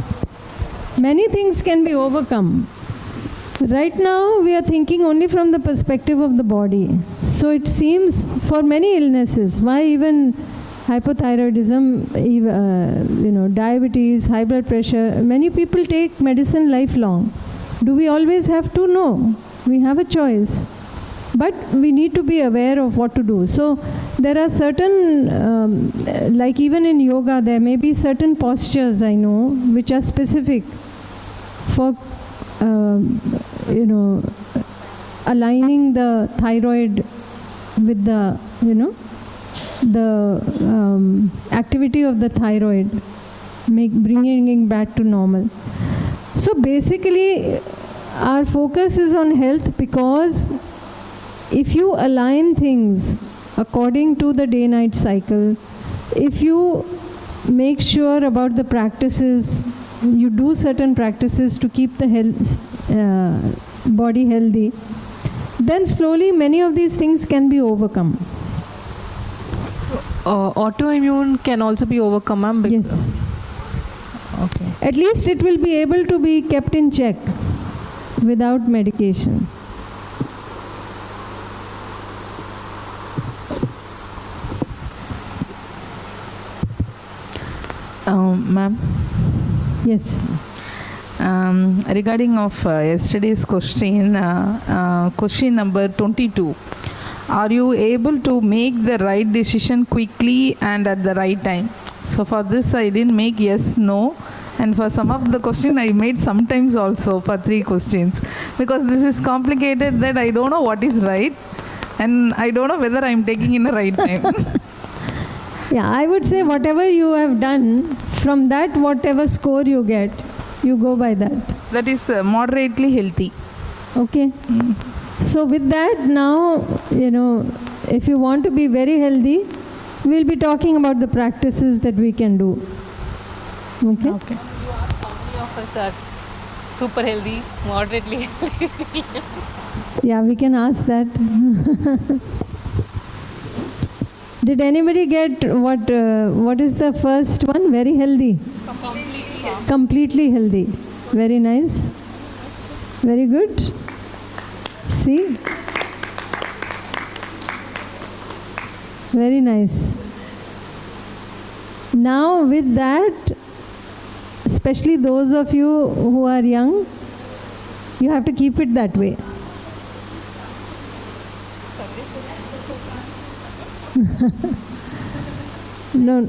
many things can be overcome. Right now, we are thinking only from the perspective of the body. So it seems for many illnesses, why even hypothyroidism, diabetes, high blood pressure, many people take medicine lifelong. Do we always have to? No. We have a choice. But we need to be aware of what to do. So there are certain, like even in yoga, there may be certain postures, I know, which are specific for aligning the thyroid with the activity of the thyroid, bringing it back to normal. So basically our focus is on health, because if you align things according to the day-night cycle, if you make sure about the practices, you do certain practices to keep the body healthy, then slowly many of these things can be overcome. Autoimmune can also be overcome, ma'am? Yes. Okay. At least it will be able to be kept in check without medication. Ma'am, Yes. regarding of yesterday's question, question number 22. Are you able to make the right decision quickly and at the right time? So for this I didn't make yes, no. And for some of the question I made sometimes also for 3 questions. Because this is complicated that I don't know what is right. And I don't know whether I'm taking in the right time. Yeah, I would say whatever you have done, from that whatever score you get, you go by that. That is moderately healthy. Okay. So with that, now, if you want to be very healthy, we'll be talking about the practices that we can do. Okay? Okay. How many of us are super healthy, moderately healthy? Yeah, we can ask that. Did anybody get what is the first one? Very healthy. Completely healthy. Very nice. Very good. See? Very nice. Now with that, especially those of you who are young, you have to keep it that way. No.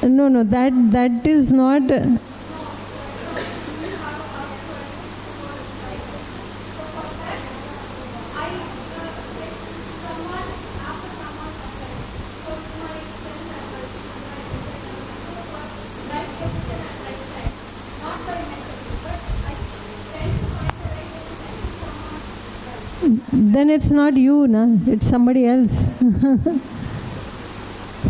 No, that is not. Then it's not you, it's somebody else.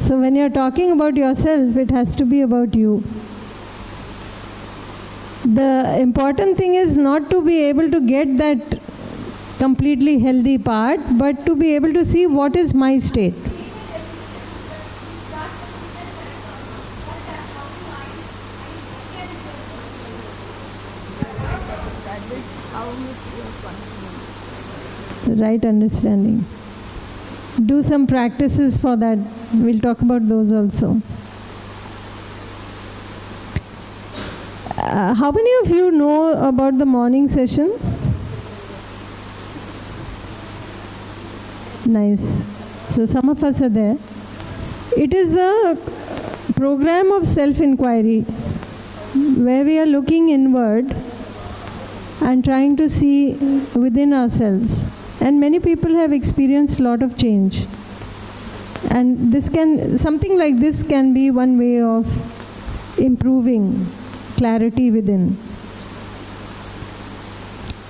So when you're talking about yourself, it has to be about you. The important thing is not to be able to get that completely healthy part, but to be able to see what is my state. Right understanding. Do some practices for that. We'll talk about those also. How many of you know about the morning session? Nice. So some of us are there. It is a program of self-inquiry where we are looking inward and trying to see within ourselves. And many people have experienced a lot of change. And something like this can be one way of improving clarity within.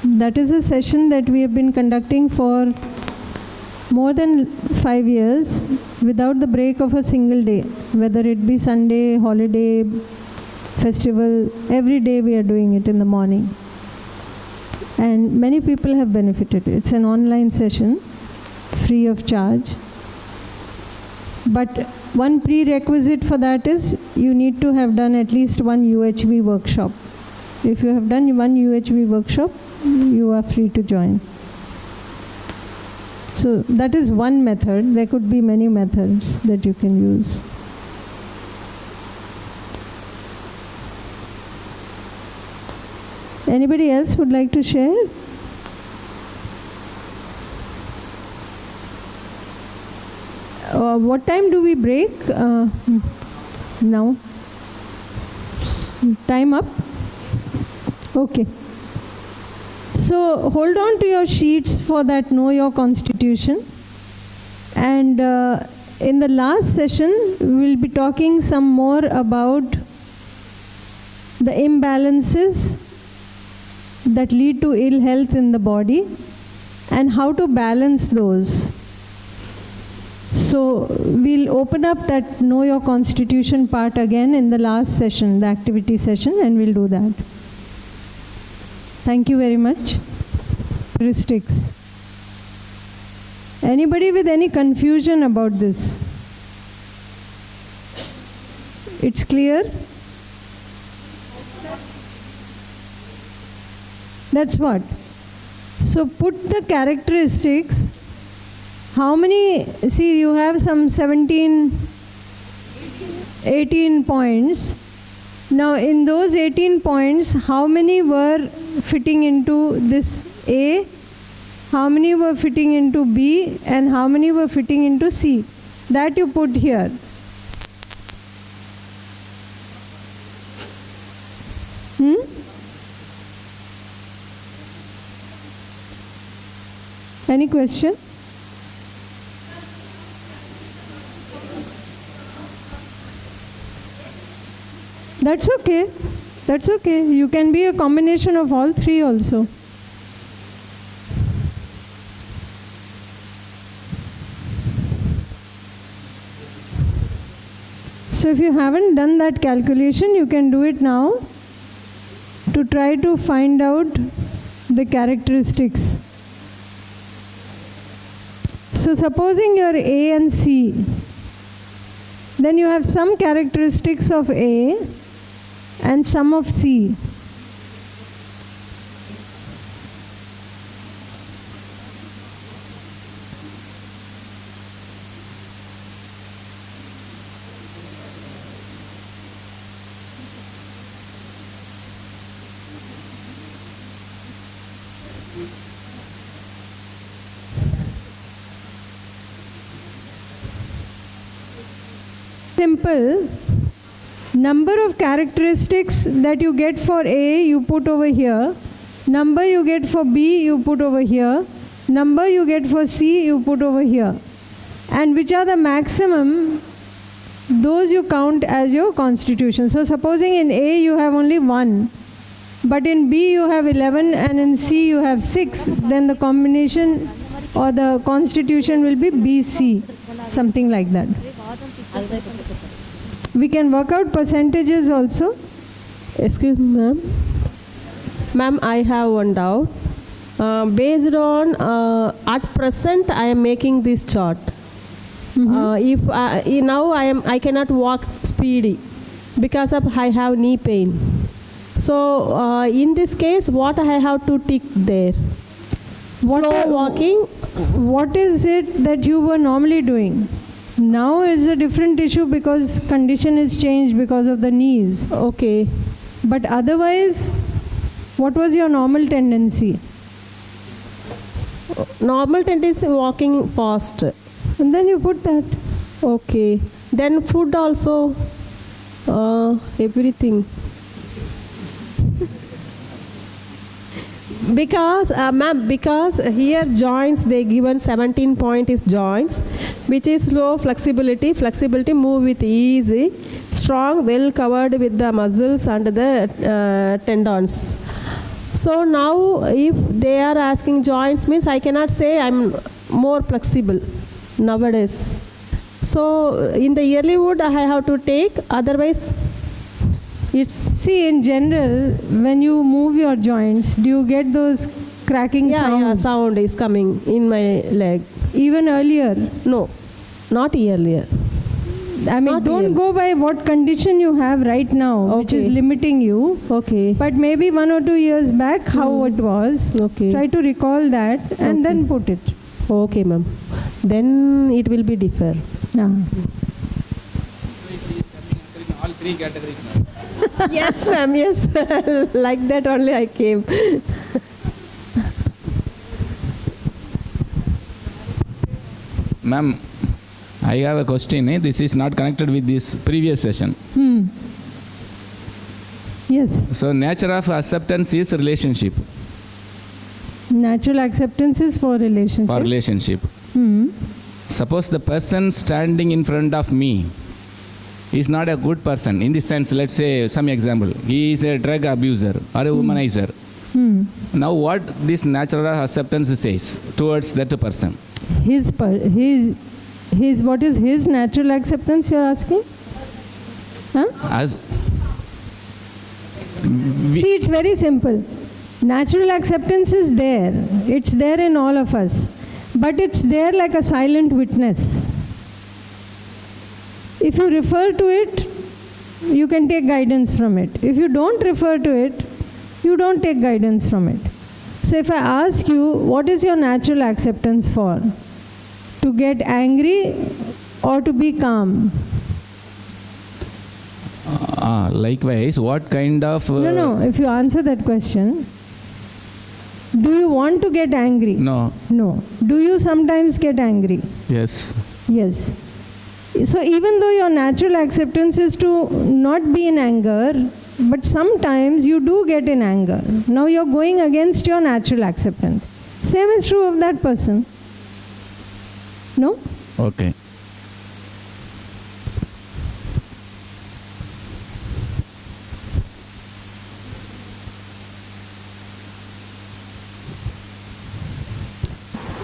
That is a session that we have been conducting for more than 5 years without the break of a single day. Whether it be Sunday, holiday, festival, every day we are doing it in the morning. And many people have benefited. It's an online session, free of charge. But one prerequisite for that is you need to have done at least one UHV workshop. If you have done one UHV workshop, you are free to join. So that is one method. There could be many methods that you can use. Anybody else would like to share? What time do we break? Now? Time up? Okay. So hold on to your sheets for that Know Your Constitution. And in the last session, we'll be talking some more about the imbalances that lead to ill health in the body and how to balance those. So we'll open up that Know Your Constitution part again in the last session, the activity session, and we'll do that. Thank you very much. Characteristics. Anybody with any confusion about this? It's clear? That's what. So put the characteristics. How many, see you have some 18 points. Now in those 18 points, how many were fitting into this A, how many were fitting into B, and how many were fitting into C? That you put here. Any question? That's okay. That's okay. You can be a combination of all three also. So if you haven't done that calculation, you can do it now to try to find out the characteristics. So supposing you're A and C, then you have some characteristics of A and some of C. simple. Number of characteristics that you get for A, you put over here. Number you get for B, you put over here. Number you get for C, you put over here. And which are the maximum, those you count as your constitution. So supposing in A you have only 1, but in B you have 11 and in C you have 6, then the combination or the constitution will be BC, something like that. We can work out percentages also. Excuse me, ma'am. Ma'am, I have one doubt. Based on, at present, I am making this chart. If now I cannot walk speedy because of I have knee pain. So in this case, what I have to tick there? Slow walking. What is it that you were normally doing? Now is a different issue because condition is changed because of the knees. Okay. But otherwise, what was your normal tendency? Normal tendency walking fast. And then you put that. Okay. Then food also, everything. Because, ma'am, because here joints, they given 17 point is joints, which is low flexibility. Flexibility move with easy, strong, well covered with the muscles and the tendons. So now if they are asking joints means I cannot say I'm more flexible nowadays. So in the yearly wood I have to take, otherwise it's... See, in general, when you move your joints, do you get those cracking sounds? Yeah, sound is coming in my leg. Even earlier? No, not earlier. I mean, don't go by what condition you have right now, which is limiting you. Okay. But maybe 1 or 2 years back, how it was. Okay. Try to recall that and then put it. Okay, ma'am. Then it will be differ. Yeah. All three categories now. Yes, ma'am, yes. Like that only I came. Ma'am, I have a question. This is not connected with this previous session. Yes. So nature of acceptance is relationship. Natural acceptance is for relationship. For relationship. Suppose the person standing in front of me is not a good person. In the sense, let's say some example. He is a drug abuser or a womanizer. Now what this natural acceptance says towards that person? What is his natural acceptance you are asking? Huh? See, it's very simple. Natural acceptance is there. It's there in all of us. But it's there like a silent witness. If you refer to it, you can take guidance from it. If you don't refer to it, you don't take guidance from it. So if I ask you, what is your natural acceptance for? To get angry or to be calm? Likewise, what kind of... No, if you answer that question, do you want to get angry? No. No. Do you sometimes get angry? Yes. Yes. So even though your natural acceptance is to not be in anger, but sometimes you do get in anger. Now you're going against your natural acceptance. Same is true of that person. No? Okay.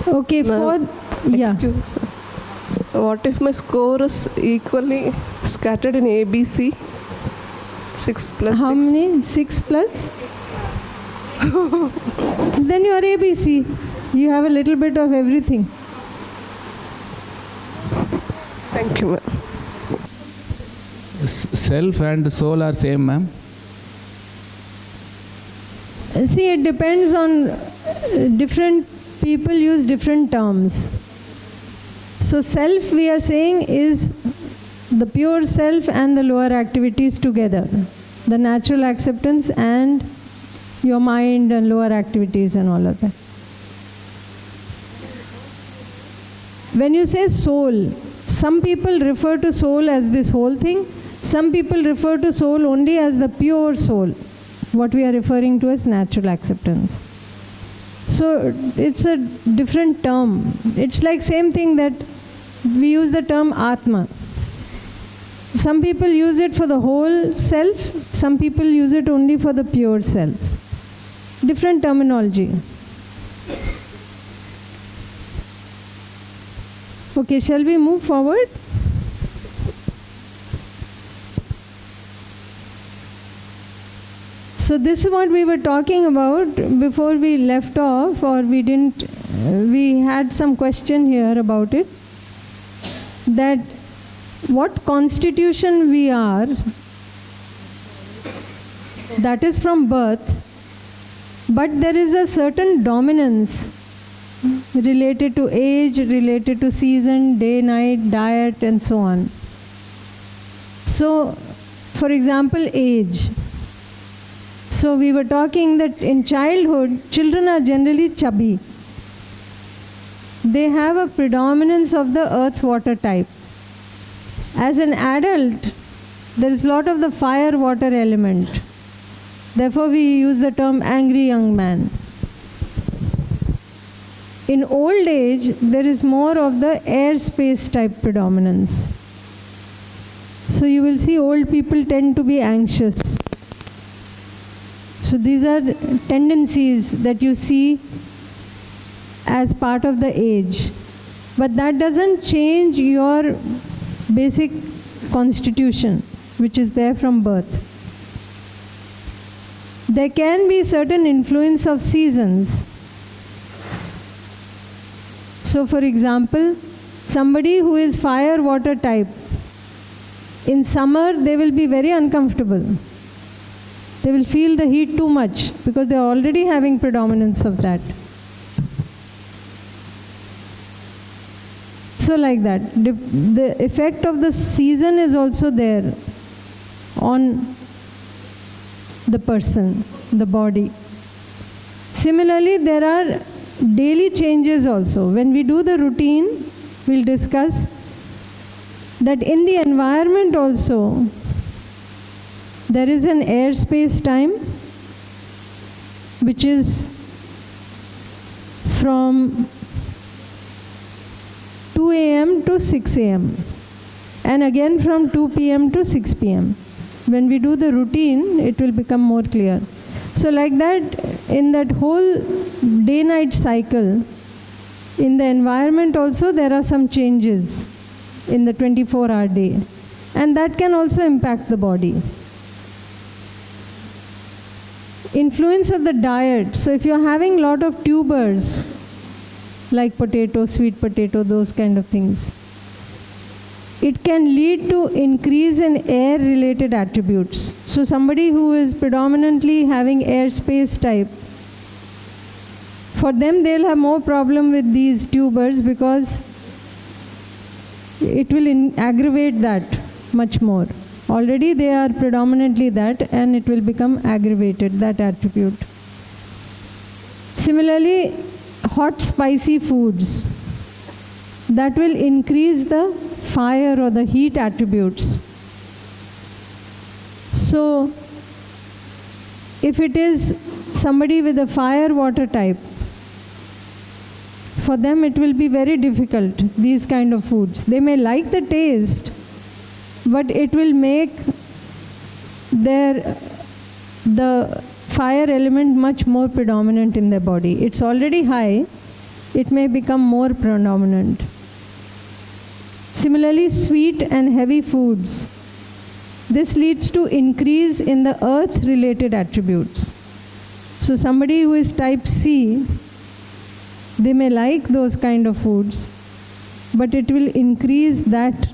Okay, Excuse. What if my score is equally scattered in ABC? 6 plus How 6. many? 6 plus? Then you are ABC. You have a little bit of everything. Thank you, ma'am. Self and soul are same, ma'am? See, it depends on different people use different terms. So self, we are saying, is the pure self and the lower activities together. The natural acceptance and your mind and lower activities and all of that. When you say soul, some people refer to soul as this whole thing. Some people refer to soul only as the pure soul, what we are referring to as natural acceptance. So it's a different term. It's like same thing that we use the term Atma. Some people use it for the whole self, some people use it only for the pure self. Different terminology. Okay, shall we move forward? So this is what we were talking about before we left off, or we had some question here about it, that what constitution we are, that is from birth, but there is a certain dominance related to age, related to season, day, night, diet, and so on. So, for example, age. So we were talking that in childhood, children are generally chubby. They have a predominance of the earth-water type. As an adult, there is a lot of the fire-water element. Therefore, we use the term angry young man. In old age, there is more of the air-space type predominance. So you will see old people tend to be anxious. So these are tendencies that you see as part of the age. But that doesn't change your basic constitution, which is there from birth. There can be certain influence of seasons. So for example, somebody who is fire-water type, in summer they will be very uncomfortable. They will feel the heat too much because they are already having predominance of that. So like that, the effect of the season is also there on the person, the body. Similarly, there are daily changes also. When we do the routine, we'll discuss that in the environment also, there is an airspace time which is from 2 a.m. to 6 a.m. and again from 2 p.m. to 6 p.m. When we do the routine, it will become more clear. So like that, in that whole day-night cycle, in the environment also there are some changes in the 24-hour day. And that can also impact the body. Influence of the diet. So if you're having a lot of tubers, like potato, sweet potato, those kind of things, it can lead to increase in air-related attributes. So somebody who is predominantly having airspace type, for them they'll have more problem with these tubers because it will aggravate that much more. Already they are predominantly that, and it will become aggravated, that attribute. Similarly, hot spicy foods, that will increase the fire or the heat attributes. So if it is somebody with a fire-water type, for them it will be very difficult, these kind of foods. They may like the taste, but it will make the fire element much more predominant in their body. It's already high, it may become more predominant. Similarly, sweet and heavy foods. This leads to increase in the earth-related attributes. So somebody who is type C, they may like those kind of foods, but it will increase that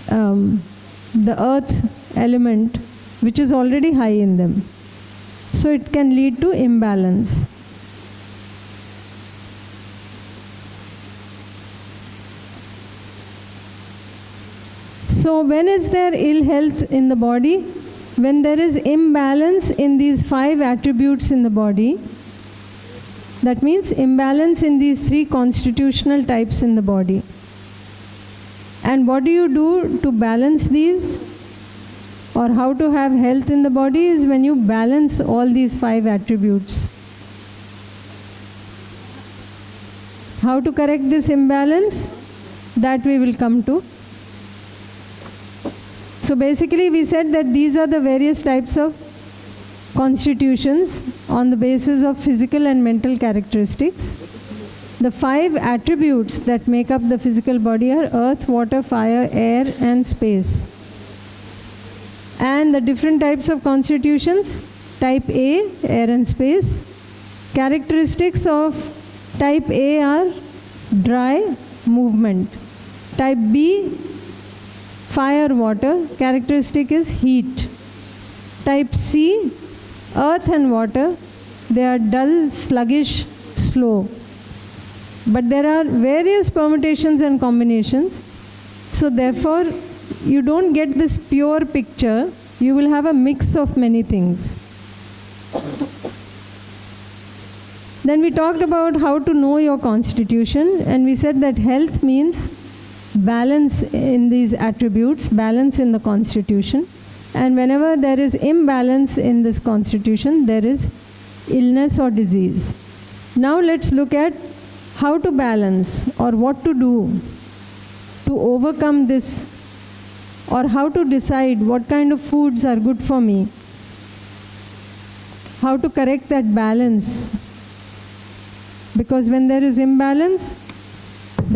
the earth element which is already high in them. So it can lead to imbalance. So when is there ill health in the body? When there is imbalance in these 5 attributes in the body. That means imbalance in these 3 constitutional types in the body. And what do you do to balance these? Or how to have health in the body is when you balance all these 5 attributes. How to correct this imbalance? That we will come to. So basically we said that these are the various types of constitutions on the basis of physical and mental characteristics. The 5 attributes that make up the physical body are earth, water, fire, air and space. And the different types of constitutions: type A, air and space. Characteristics of type A are dry, movement. Type B, fire, water. Characteristic is heat. Type C, earth and water. They are dull, sluggish, slow. But there are various permutations and combinations. So therefore, you don't get this pure picture. You will have a mix of many things. Then we talked about how to know your constitution, and we said that health means balance in these attributes, balance in the constitution. And whenever there is imbalance in this constitution, there is illness or disease. Now let's look at how to balance, or what to do to overcome this, or how to decide what kind of foods are good for me, how to correct that balance. Because when there is imbalance,